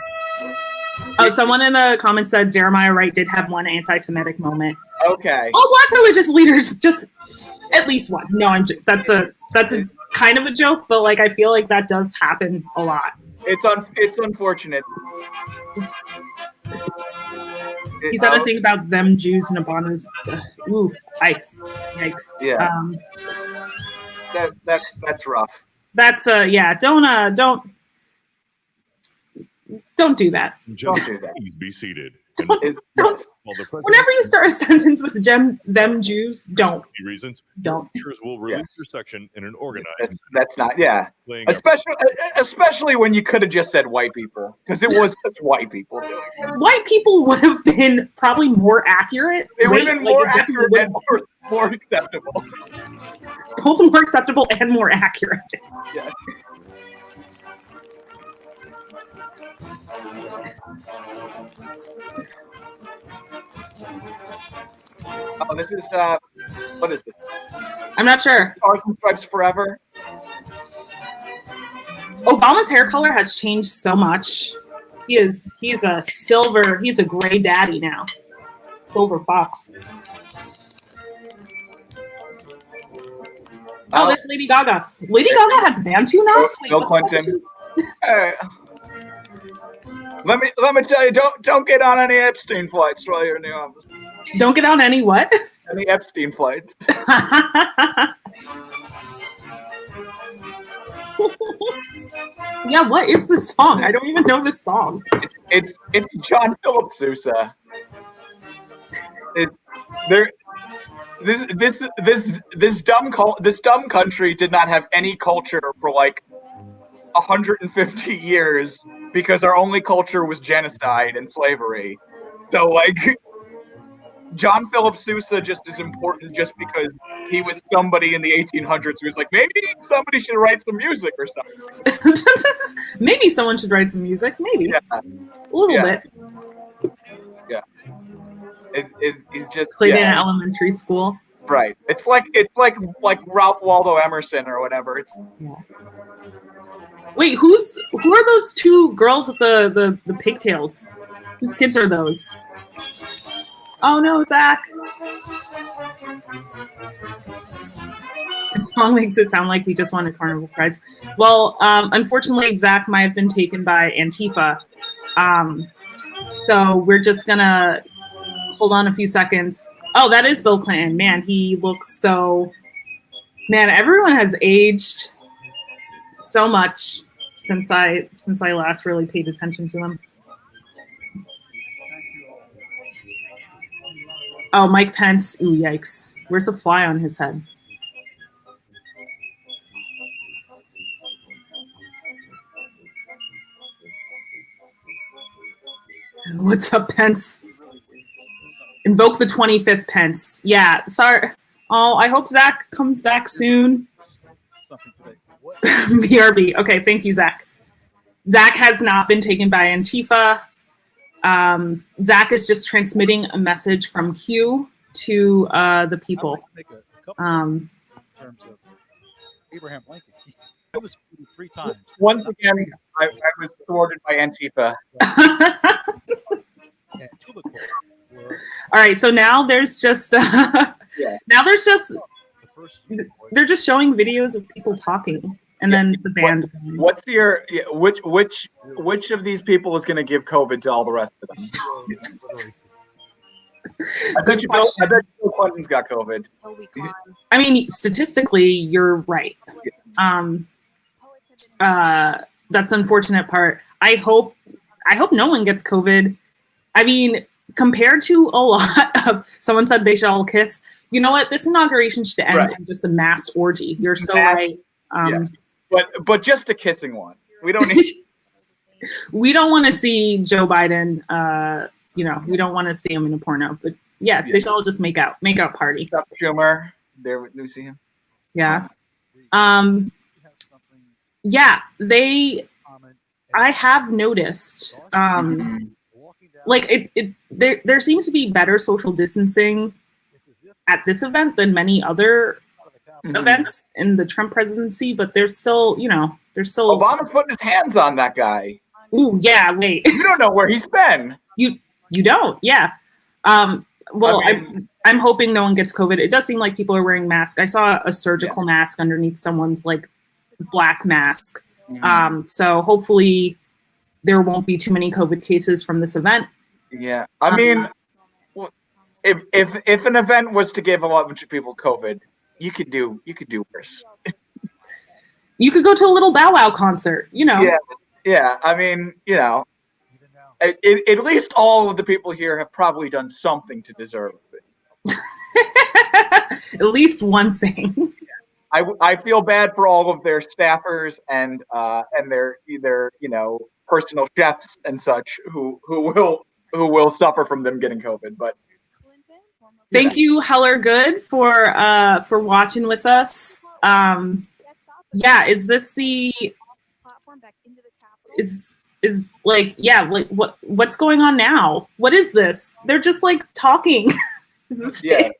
Oh, someone in the comments said Jeremiah Wright did have one anti-Semitic moment. Okay. All Black religious leaders, just at least one. No, that's a kind of a joke, but like I feel like that does happen a lot. It's unfortunate. He said a thing about them Jews and Obama's. Ooh, yikes. Yeah. That's rough. That's don't do that. Don't do that. Please be seated. Whenever you start a sentence with them Jews, don't. Don't. Will release your section in an organized. That's not. Yeah. Especially when you could have just said white people, because it was just white people doing it. White people would have been probably more accurate. It would have been more accurate and more acceptable. Both more acceptable and more accurate. Yeah. Oh, this is what is this? I'm not sure. Stars and Stripes Forever. Obama's hair color has changed so much. He's a gray daddy now. Silver Fox. Oh, that's Lady Gaga. Lady Gaga has Bantu knots? Wait, Bill Clinton. Hey, let me tell you, don't get on any Epstein flights while you're in the office. Don't get on any what? Any Epstein flights. Yeah, what is this song? I don't even know this song. It's John Philip Sousa. This dumb country did not have any culture for like 150 years because our only culture was genocide and slavery. So like John Philip Sousa just is important just because he was somebody in the 1800s who was like, maybe somebody should write some music or something. Maybe someone should write some music. Maybe. Yeah. A little bit. Yeah. It's just played in elementary school. Right. It's like Ralph Waldo Emerson or whatever. Wait, who are those two girls with the pigtails? Whose kids are those? Oh no, Zach. The song makes it sound like we just won a carnival prize. Well, unfortunately, Zach might have been taken by Antifa. So we're just gonna hold on a few seconds. Oh, that is Bill Clinton. Man, he looks so... Man, everyone has aged so much since I last really paid attention to them. Oh, Mike Pence. Ooh, yikes. Where's the fly on his head? What's up, Pence? Invoke the 25th Pence. Yeah, sorry. Oh, I hope Zach comes back soon. BRB. Okay, thank you, Zach. Zach has not been taken by Antifa. Zach is just transmitting a message from Q to the people. In terms of Abraham Lincoln, he was 3 times. Once again, I was thwarted by Antifa. All right, so now there's just they're just showing videos of people talking, and then the band. What's your which of these people is going to give COVID to all the rest of them? I bet Bill Clinton's got COVID. I mean, statistically, you're right. That's the unfortunate part. I hope no one gets COVID. I mean, compared to a lot of someone said they should all kiss. You know what? This inauguration should end in just a mass orgy. You're so right. Yes. But just a kissing one. We don't need. We don't want to see Joe Biden. We don't want to see him in a porno. But yeah, they should all just make out party. Chuck Schumer. There we see him. Yeah. Yeah. I have noticed. Like there seems to be better social distancing at this event than many other events in the Trump presidency, but there's still Obama's putting his hands on that guy. Ooh, yeah, wait. You don't know where he's been. You don't, yeah. Well, I'm hoping no one gets COVID. It does seem like people are wearing masks. I saw a surgical mask underneath someone's like black mask. So hopefully there won't be too many COVID cases from this event. Yeah, I mean, if an event was to give a lot of people COVID, you could do worse. You could go to a little Bow Wow concert, Yeah. I mean, at least all of the people here have probably done something to deserve it. At least one thing. I feel bad for all of their staffers and their either personal chefs and such who will suffer from them getting COVID. But thank you, Heller Good, for watching with us. Yeah, is this the is like what's going on now? What is this? They're just like talking. Is this it?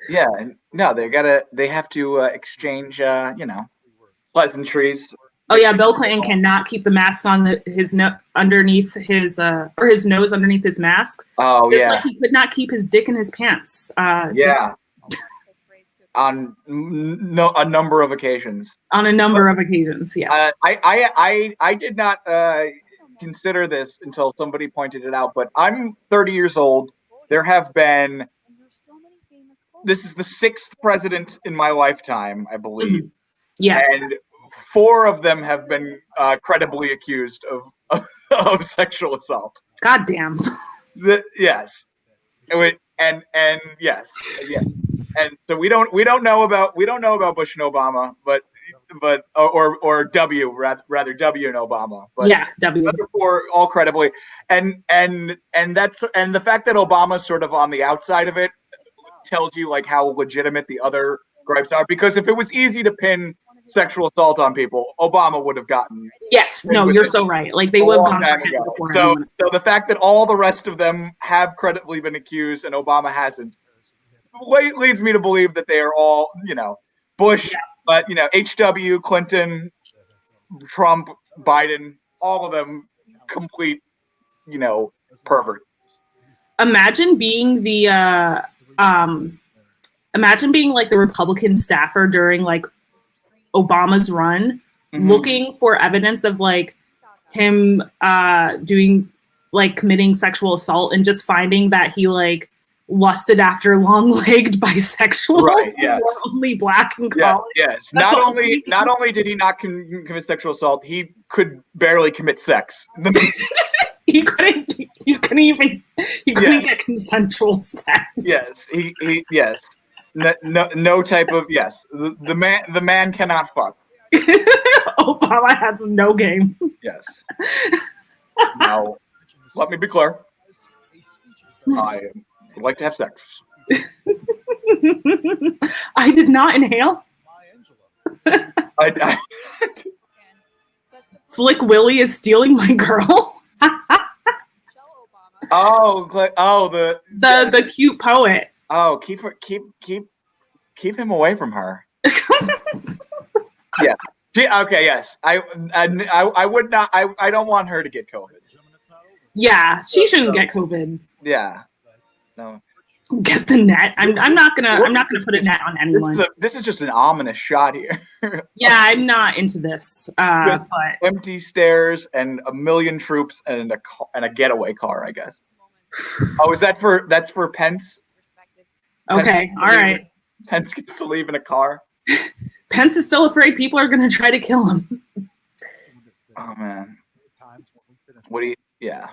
Yeah, no, they have to exchange pleasantries Oh yeah, Bill Clinton cannot keep the mask on his underneath his or his nose underneath his mask. Oh just yeah. like he could not keep his dick in his pants. Yeah. On a number of occasions. On a number of occasions, yes. I did not consider this until somebody pointed it out, but I'm 30 years old. There have been. This is the 6th president in my lifetime, I believe. Yeah. And 4 of them have been credibly accused of sexual assault. God damn. Yes. And yes. And so we don't know about Bush and Obama, but or W rather W and Obama, but yeah, W. Other 4 all credibly, and the fact that Obama's sort of on the outside of it tells you like how legitimate the other gripes are, because if it was easy to pin sexual assault on people, Obama would have gotten. Yes, no, you're so right. Like they would have gone for him before. So the fact that all the rest of them have credibly been accused and Obama hasn't leads me to believe that they are all, Bush, but HW, Clinton, Trump, Biden, all of them complete, pervert. Imagine being the imagine being like the Republican staffer during like Obama's run, looking for evidence of like him doing like committing sexual assault and just finding that he like lusted after long-legged bisexuals who were only black in college. Yes. Not only did he not commit sexual assault, he could barely commit sex. He couldn't get consensual sex. Yes, yes. No type of yes. The man cannot fuck. Obama has no game. Yes. Now, let me be clear. I would like to have sex. I did not inhale. Slick Willie is stealing my girl. The cute poet. Oh, keep him away from her. Yeah. Okay. Yes. I would not. I don't want her to get COVID. Yeah, she shouldn't get COVID. Yeah. No. Get the net. I'm not gonna put a net on anyone. This is just an ominous shot here. Yeah, I'm not into this. But empty stairs and a million troops and a getaway car, I guess. Oh, that's for Pence? Okay, all right. Pence gets to leave in a car. Pence is still afraid people are gonna try to kill him. Oh man. What do you? Yeah.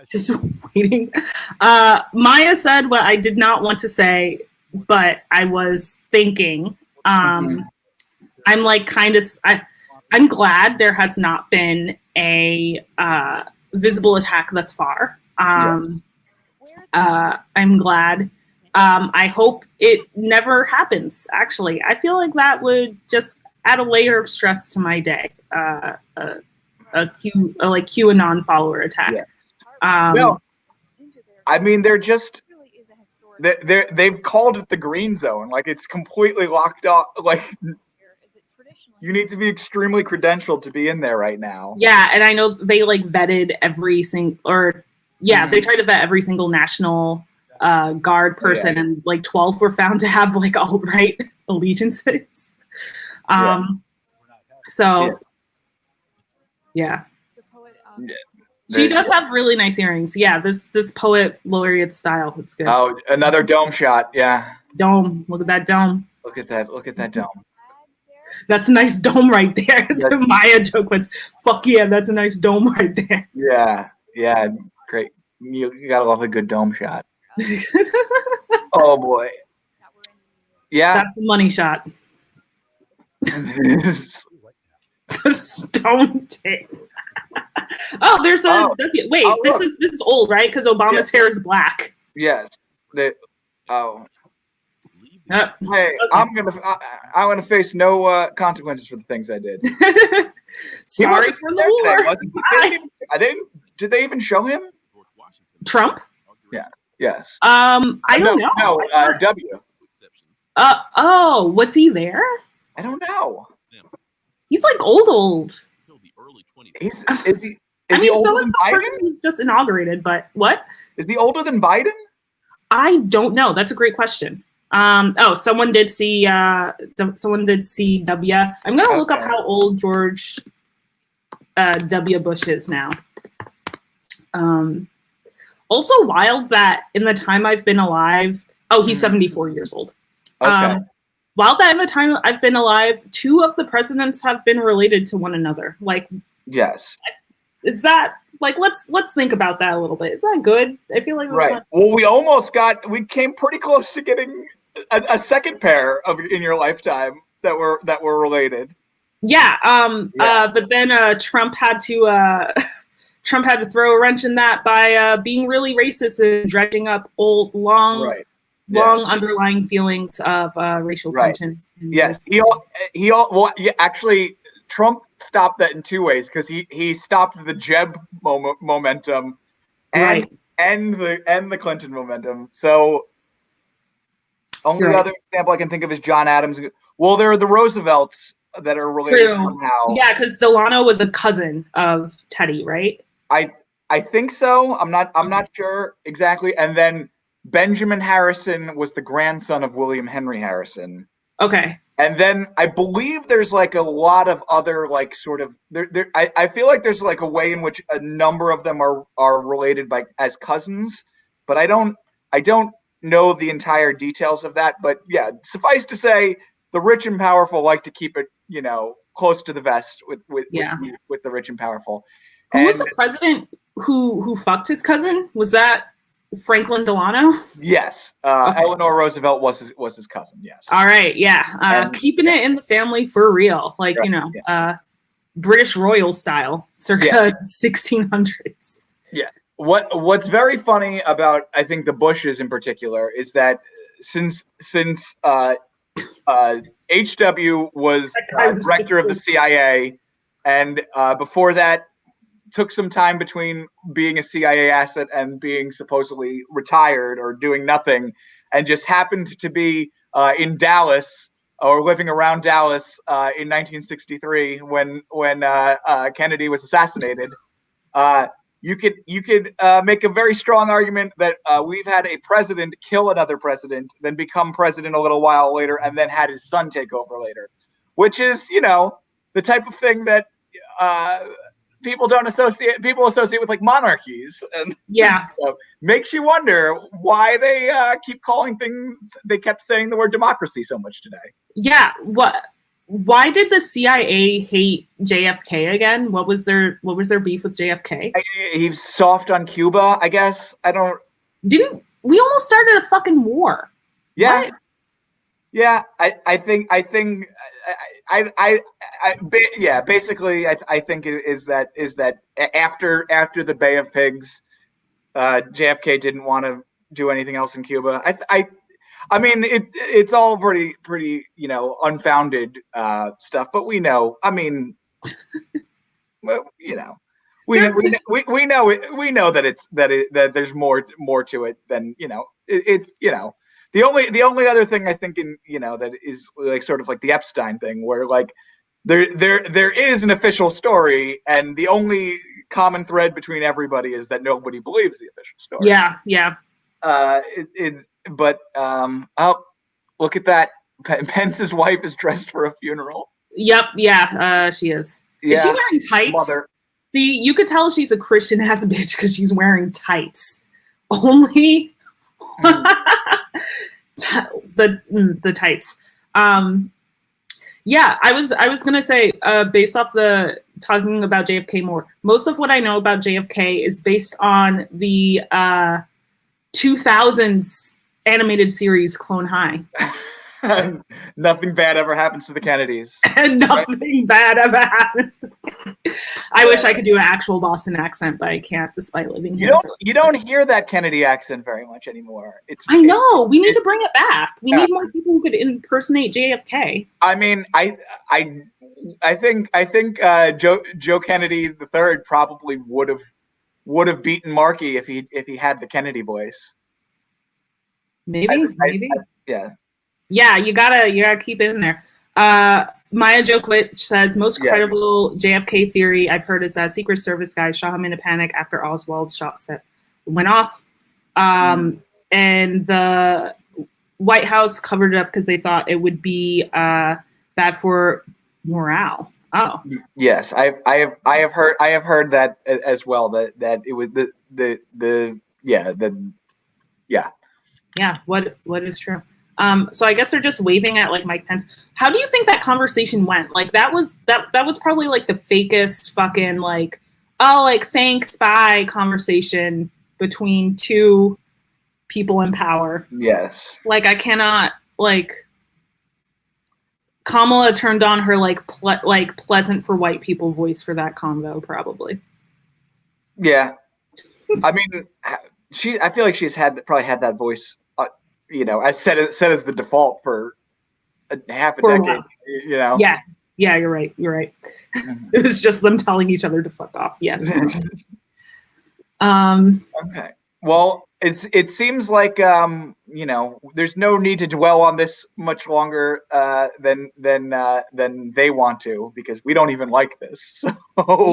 Just waiting. Maya said what I did not want to say, but I was thinking. I'm like I'm glad there has not been a visible attack thus far. I'm glad. I hope it never happens. Actually, I feel like that would just add a layer of stress to my day. A QAnon follower attack. Yeah. No, I mean they've called it the green zone. Like it's completely locked off. Like you need to be extremely credentialed to be in there right now. Yeah, and I know they like vetted every single, they tried to vet every single National Guard person, and like 12 were found to have like alt-right allegiances. So yeah. She does have really nice earrings. Yeah, this poet laureate style. It's good. Oh, another dome shot. Yeah. Dome. Look at that dome. Look at that dome. That's a nice dome right there. The Maya joke was, "Fuck yeah, that's a nice dome right there." Yeah. Yeah. Great. You gotta love a good dome shot. Oh boy. Yeah. That's a money shot. The stone tape. Oh, there's a wait. This is old, right? Because Obama's hair is black. Yes. Hey, Okay. I'm gonna face no consequences for the things I did. Sorry for the war. Did they even show him? Trump? Yeah. Yes. I don't know. No. W. Was he there? I don't know. He's like old. Is he I mean, older so than is the Biden? person who's just inaugurated, but what? Is he older than Biden? I don't know. That's a great question. Someone did see W. I'm gonna look up how old George W. Bush is now. Also wild that in the time I've been alive, he's 74 years old. Okay. Wild that in the time I've been alive, 2 of the presidents have been related to one another. Like, yes. Is that like let's think about that a little bit? Is that good? I feel like that's right. Not- Well, we came pretty close to getting a second pair in your lifetime that were related. Yeah. But then Trump had to throw a wrench in that by being really racist and dredging up old, long underlying feelings of racial tension. Yes. Actually, Trump stopped that in 2 ways, because he stopped the Jeb momentum and the Clinton momentum. So only other example I can think of is John Adams. Well, there are the Roosevelts that are related somehow. Yeah, because Delano was a cousin of Teddy, right? I think so. I'm not sure exactly. And then Benjamin Harrison was the grandson of William Henry Harrison. Okay. And then I believe there's like a lot of other like sort of I feel like there's like a way in which a number of them are related as cousins, but I don't know the entire details of that. But yeah, suffice to say, the rich and powerful like to keep it, close to the vest with the rich and powerful. Who was the president who fucked his cousin? Was that Franklin Delano? Yes. Eleanor Roosevelt was his cousin. Yes. All right. Yeah. Keeping it in the family for real. Like, British royal style, circa 1600s. Yeah. What's very funny about, I think, the Bushes in particular is that since H.W. was director of the CIA, and before that took some time between being a CIA asset and being supposedly retired or doing nothing, and just happened to be in Dallas or living around Dallas in 1963 when Kennedy was assassinated. You could make a very strong argument that we've had a president kill another president, then become president a little while later, and then had his son take over later, which is, the type of thing that people associate with like monarchies, and makes you wonder why they kept saying the word democracy so much today. Yeah. Why did the CIA hate JFK again? What was their beef with JFK? He's soft on Cuba, I guess. We almost started a fucking war? Yeah. What? Yeah, I think basically I think is that after the Bay of Pigs, JFK didn't want to do anything else in Cuba. I mean it's all pretty unfounded stuff, but we know. I mean, we know that there's more to it than it's. The only other thing I think that is like sort of like the Epstein thing, where like there is an official story, and the only common thread between everybody is that nobody believes the official story. Yeah. But look at that. Pence's wife is dressed for a funeral. Yep. Yeah. She is. Yeah. Is she wearing tights? Mother. See, you could tell she's a Christian ass bitch because she's wearing tights. Only. The tights. Yeah, I was gonna say, based off the talking about JFK more, most of what I know about JFK is based on the 2000s animated series Clone High. Nothing bad ever happens to the Kennedys. And nothing bad ever happens. I wish I could do an actual Boston accent, but I can't, despite living here. You don't hear that Kennedy accent very much anymore. I know. We need to bring it back. We need more people who could impersonate JFK. I mean, I think Joe Kennedy III probably would have beaten Markey if he had the Kennedy voice. Maybe. Yeah. Yeah, you gotta keep it in there. Maya Jokwich says, most credible JFK theory I've heard is that Secret Service guy shot him in a panic after Oswald's shot set went off. And the White House covered it up because they thought it would be bad for morale. Oh, yes, I have heard that as well. That it was What is true? So I guess they're just waving at like Mike Pence. How do you think that conversation went? Like that was probably like the fakest fucking like, oh, like thanks, bye conversation between two people in power. Yes. Like I cannot like. Kamala turned on her like pleasant for white people voice for that convo probably. Yeah, I mean, I feel like she's probably had that voice. As set as the default for half a decade. Yeah, you're right. Mm-hmm. It was just them telling each other to fuck off. Yeah. Okay. Well, it seems like there's no need to dwell on this much longer than they want to, because we don't even like this. So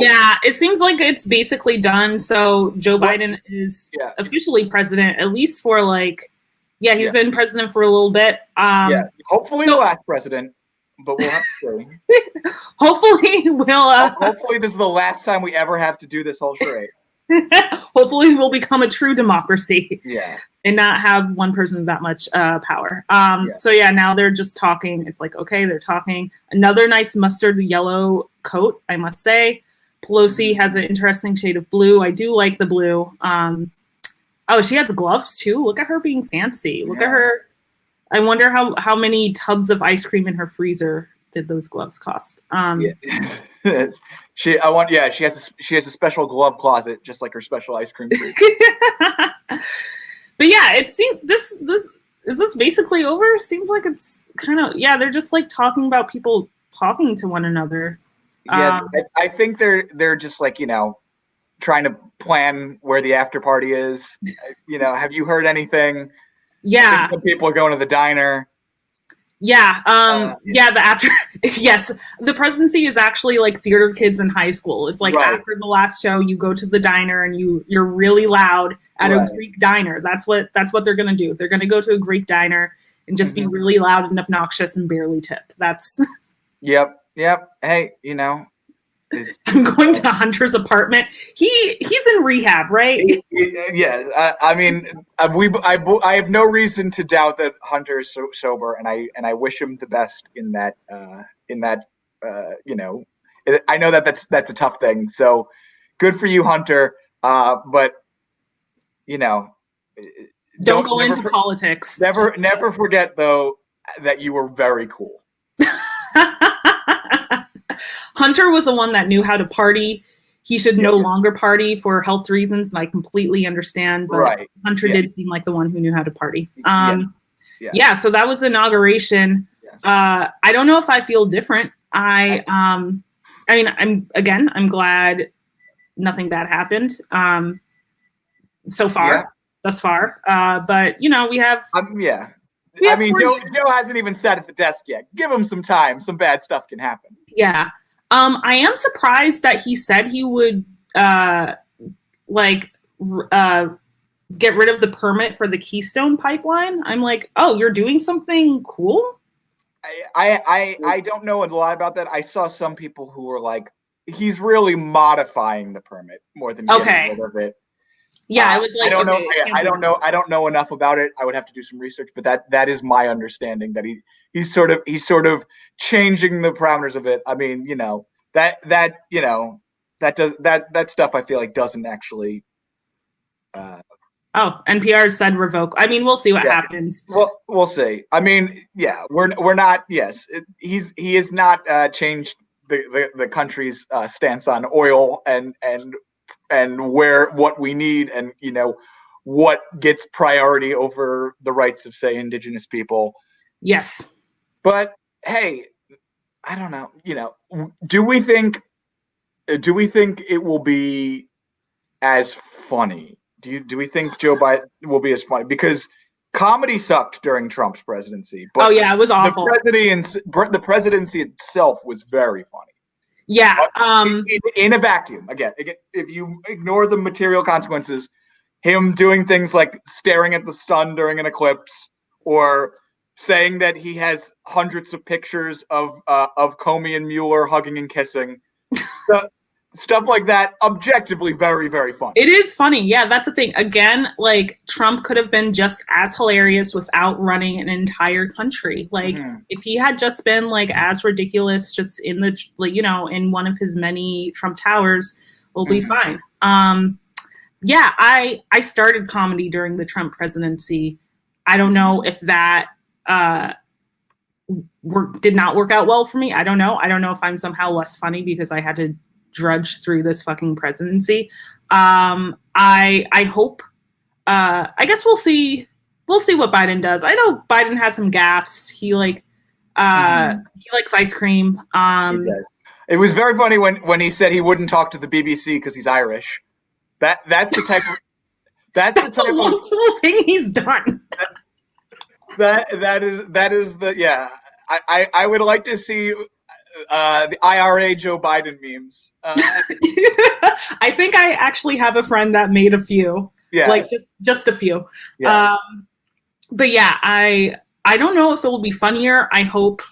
yeah, it seems like it's basically done. So Joe Biden is officially president, at least for like. Yeah, he's been president for a little bit. Hopefully the last president, but we'll have to see. Hopefully we'll. Hopefully this is the last time we ever have to do this whole charade. Hopefully we'll become a true democracy. Yeah. And not have one person that much power. So yeah, now they're just talking. It's like, okay, they're talking. Another nice mustard yellow coat, I must say. Pelosi has an interesting shade of blue. I do like the blue. Oh, she has gloves too. Look at her being fancy. Look at her. I wonder how many tubs of ice cream in her freezer did those gloves cost? She has a special glove closet, just like her special ice cream freezer. But yeah, it seems this is this basically over? Seems like it's kind of they're just like talking about people talking to one another. Yeah, I think they're just like trying to plan where the after party is. Have you heard anything? Yeah, some people are going to the diner. Yeah, the after yes, the presidency is actually like theater kids in high school. It's like after the last show, you go to the diner and you're really loud at a Greek diner. That's what they're gonna do. They're gonna go to a Greek diner and just be really loud and obnoxious and barely tip. That's Yep. Hey, I'm going to Hunter's apartment. He's in rehab, right? Yeah. I mean, I have no reason to doubt that Hunter is sober, and I wish him the best in that. I know that's a tough thing. So good for you, Hunter. But don't go into politics. Never forget though that you were very cool. Hunter was the one that knew how to party. He should no longer party for health reasons, and I completely understand. But Hunter did seem like the one who knew how to party. So that was Inauguration. Yes. I don't know if I feel different. I'm glad nothing bad happened. So far, thus far. But we have. Joe hasn't even sat at the desk yet. Give him some time. Some bad stuff can happen. Yeah. I am surprised that he said he would get rid of the permit for the Keystone pipeline. I'm like, oh, you're doing something cool? I don't know a lot about that. I saw some people who were like, he's really modifying the permit more than getting rid of it. Yeah, I was like, I don't know enough about it. I would have to do some research, but that is my understanding, that he's sort of changing the parameters of it. I mean, that stuff I feel like doesn't actually. NPR said revoke. I mean, we'll see what happens. Well, we'll see. I mean, we're not. Yes, he has not changed the country's stance on oil and what we need, and what gets priority over the rights of, say, indigenous people. Yes. But hey, I don't know. Do we think it will be as funny? Do we think Joe Biden will be as funny? Because comedy sucked during Trump's presidency. But oh yeah, it was awful. The presidency itself was very funny. Yeah. In a vacuum, again, if you ignore the material consequences, him doing things like staring at the sun during an eclipse, or saying that he has hundreds of pictures of Comey and Mueller hugging and kissing, stuff like that, objectively very, very funny. It is funny. Yeah, that's the thing. Again, like, Trump could have been just as hilarious without running an entire country. Like, if he had just been like as ridiculous, just in the, like, you know, in one of his many Trump towers, we'll be fine. Yeah, I started comedy during the Trump presidency. I don't know if that did not work out well for me. I don't know. I don't know if I'm somehow less funny because I had to drudge through this fucking presidency. I hope, I guess we'll see what Biden does. I know Biden has some gaffes. He likes ice cream. It was very funny when he said he wouldn't talk to the BBC because he's Irish. That's the type of that's a little thing he's done. That is the, yeah. I would like to see the IRA Joe Biden memes. I think I actually have a friend that made a few. Yeah, like just a few. Yeah. But yeah, I don't know if it will be funnier. I hope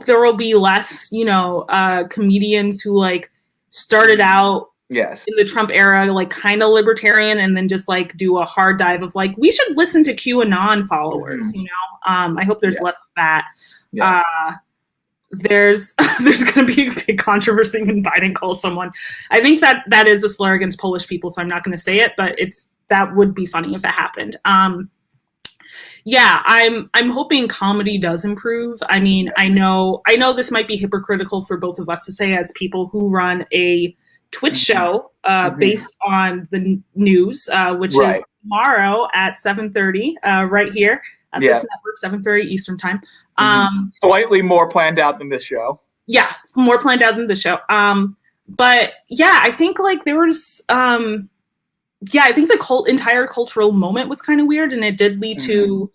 there will be less, you know, comedians who like started out in the Trump era, like kind of libertarian, and then just like do a hard dive of like, we should listen to QAnon followers, you know? I hope there's less of that. Yeah. There's going to be a big controversy when Biden calls someone. I think that is a slur against Polish people, so I'm not going to say it, but that would be funny if it happened. Yeah, I'm hoping comedy does improve. I mean, I know this might be hypocritical for both of us to say as people who run a Twitch show based on the news, which is tomorrow at 7:30 right here at this network, 7:30 Eastern time. Slightly more planned out than this show. Yeah, more planned out than this show. But yeah, I think like there was I think the entire cultural moment was kind of weird, and it did lead to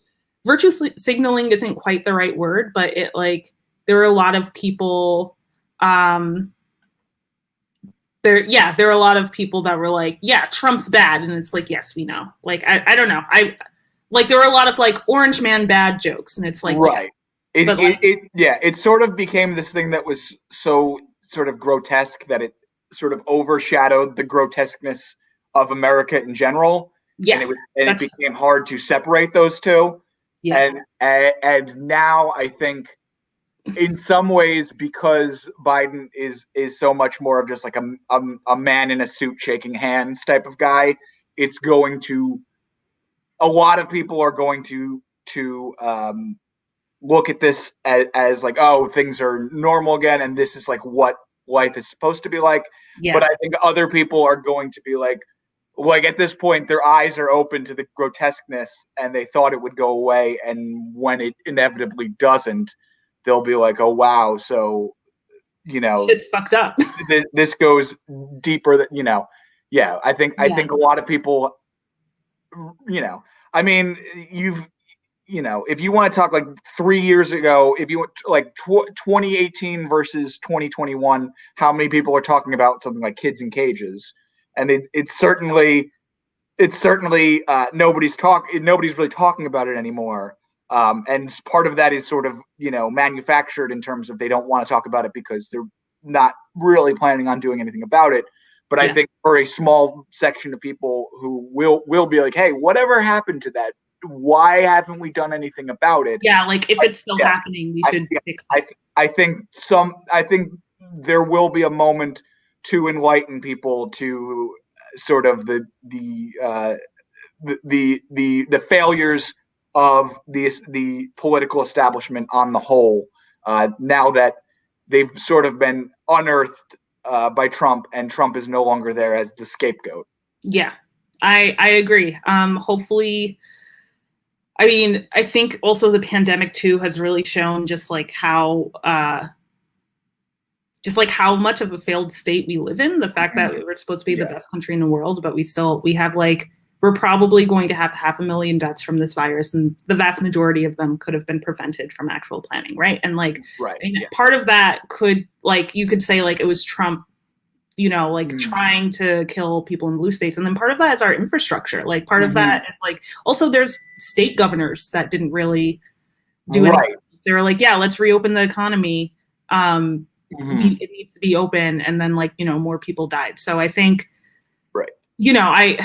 virtue signaling isn't quite the right word, but it like there were a lot of people there are a lot of people that were like, yeah, Trump's bad, and it's like, yes, we know. Like I don't know. Like there were a lot of like Orange Man bad jokes, and it's like, right. It sort of became this thing that was so sort of grotesque that it sort of overshadowed the grotesqueness of America in general. Yeah. And it became hard to separate those two. Yeah. And now I think in some ways, because Biden is so much more of just like a man in a suit shaking hands type of guy, it's going to, a lot of people are going to look at this as like, oh, things are normal again, and this is like what life is supposed to be like. Yeah. But I think other people are going to be like at this point, their eyes are open to the grotesqueness, and they thought it would go away, and when it inevitably doesn't, they'll be like, oh wow, so you know, shit's fucked up. This goes deeper than, you know. Yeah, I think a lot of people, you know, I mean, you know, if you want to talk like 3 years ago, if you want like 2018 versus 2021, how many people are talking about something like kids in cages? And it's certainly nobody's really talking about it anymore. And part of that is sort of, you know, manufactured in terms of they don't want to talk about it because they're not really planning on doing anything about it. But I think for a small section of people who will be like, hey, whatever happened to that? Why haven't we done anything about it? Yeah, like if it's still happening, we should fix it. I think there will be a moment to enlighten people to sort of the failures of the political establishment on the whole, now that they've sort of been unearthed by Trump, and Trump is no longer there as the scapegoat. Yeah, I agree. Hopefully, I mean, I think also the pandemic too has really shown just like how much of a failed state we live in. The fact that we're supposed to be the best country in the world, but we have like we're probably going to have 500,000 deaths from this virus, and the vast majority of them could have been prevented from actual planning, right? And like, part of that could, like, you could say like it was Trump, you know, like trying to kill people in blue states, and then part of that is our infrastructure. Like part of that is like also there's state governors that didn't really do anything. They were like, yeah, let's reopen the economy. It needs to be open, and then like, you know, more people died. So I think, you know, I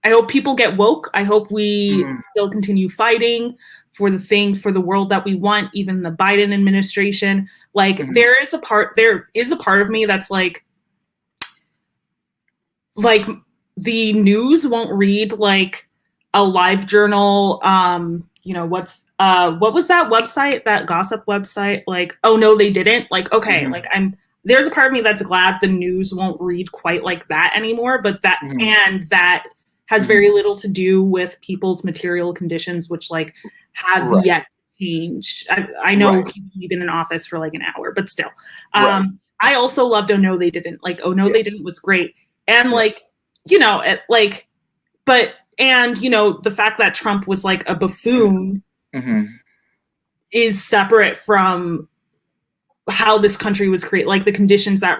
hope people get woke. I hope we still continue fighting for the world that we want, even the Biden administration. Like there is a part of me that's like the news won't read like a live journal. You know, what was that website, that gossip website? Like, oh no, they didn't. Like, okay, like there's a part of me that's glad the news won't read quite like that anymore, but that and that has very little to do with people's material conditions, which like have yet changed. I know he's only been in office for like an hour, but still. I also loved Oh No, They Didn't. Like, Oh No, They Didn't was great. And like, you know, and you know, the fact that Trump was like a buffoon is separate from how this country was created, like the conditions that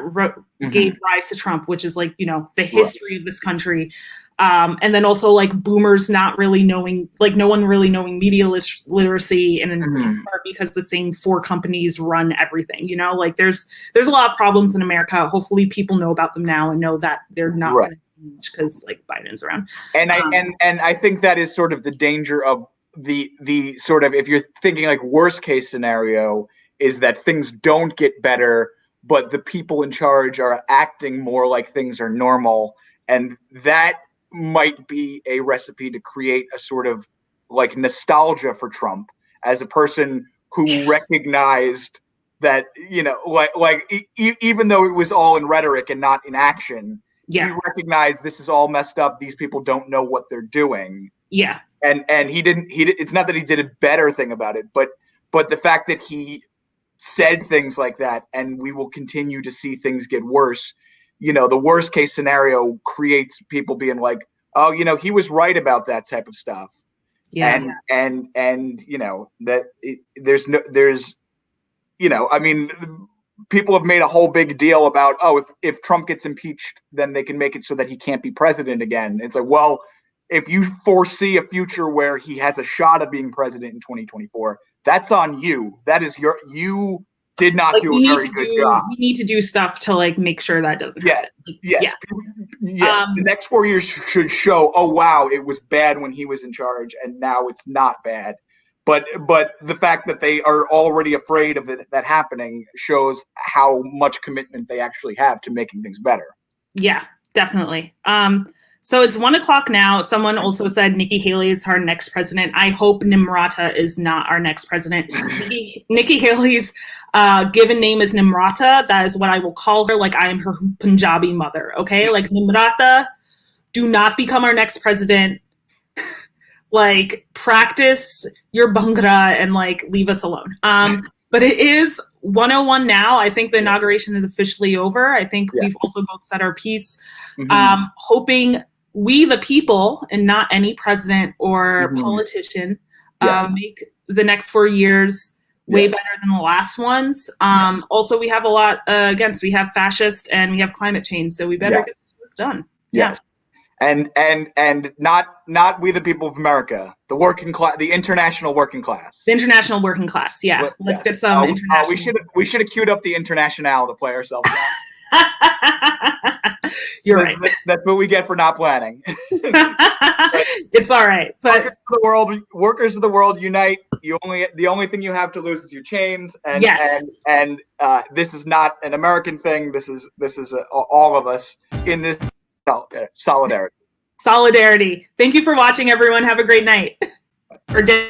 gave rise to Trump, which is like, you know, the history of this country. And then also like boomers not really knowing, like no one really knowing media literacy, and in part because the same 4 companies run everything, you know, like there's a lot of problems in America. Hopefully people know about them now and know that they're not going to change because like Biden's around. And I think that is sort of the danger of the sort of, if you're thinking like worst case scenario, is that things don't get better, but the people in charge are acting more like things are normal. And that might be a recipe to create a sort of like nostalgia for Trump as a person who recognized that, you know, even though it was all in rhetoric and not in action, he recognized this is all messed up. These people don't know what they're doing. Yeah. And he didn't, it's not that he did a better thing about it, but the fact that he said things like that, and we will continue to see things get worse. You know, the worst case scenario creates people being like, oh, you know, he was right about that type of stuff. Yeah. And you know, that there's, you know, I mean, people have made a whole big deal about, oh, if Trump gets impeached, then they can make it so that he can't be president again. It's like, well, if you foresee a future where he has a shot of being president in 2024, that's on you. That is you did not like, do a very good job. We need to do stuff to like make sure that doesn't happen. Yes. The next 4 years should show, oh wow, it was bad when he was in charge, and now it's not bad. But the fact that they are already afraid of that happening shows how much commitment they actually have to making things better. Yeah, definitely. So it's 1:00 now. Someone also said Nikki Haley is our next president. I hope Nimrata is not our next president. Nikki Haley's given name is Nimrata. That is what I will call her. Like I am her Punjabi mother. Okay, like Nimrata, do not become our next president. Like practice your Bhangra and like leave us alone. But it is 1:01 now. I think the inauguration is officially over. I think we've also both said our piece. Hoping we, the people, and not any president or politician, make the next 4 years way better than the last ones. Also, we have a lot against. We have fascist and we have climate change, so we better get this work done. Yeah. And not we the people of America, the working class, the international working class. The international working class, Let's get some international. We should have queued up the international to play ourselves out. You're right. That's what we get for not planning. It's all right. But workers of the world unite. The only thing you have to lose is your chains. And and this is not an American thing. This is all of us in this solidarity. Solidarity. Thank you for watching, everyone. Have a great night or day.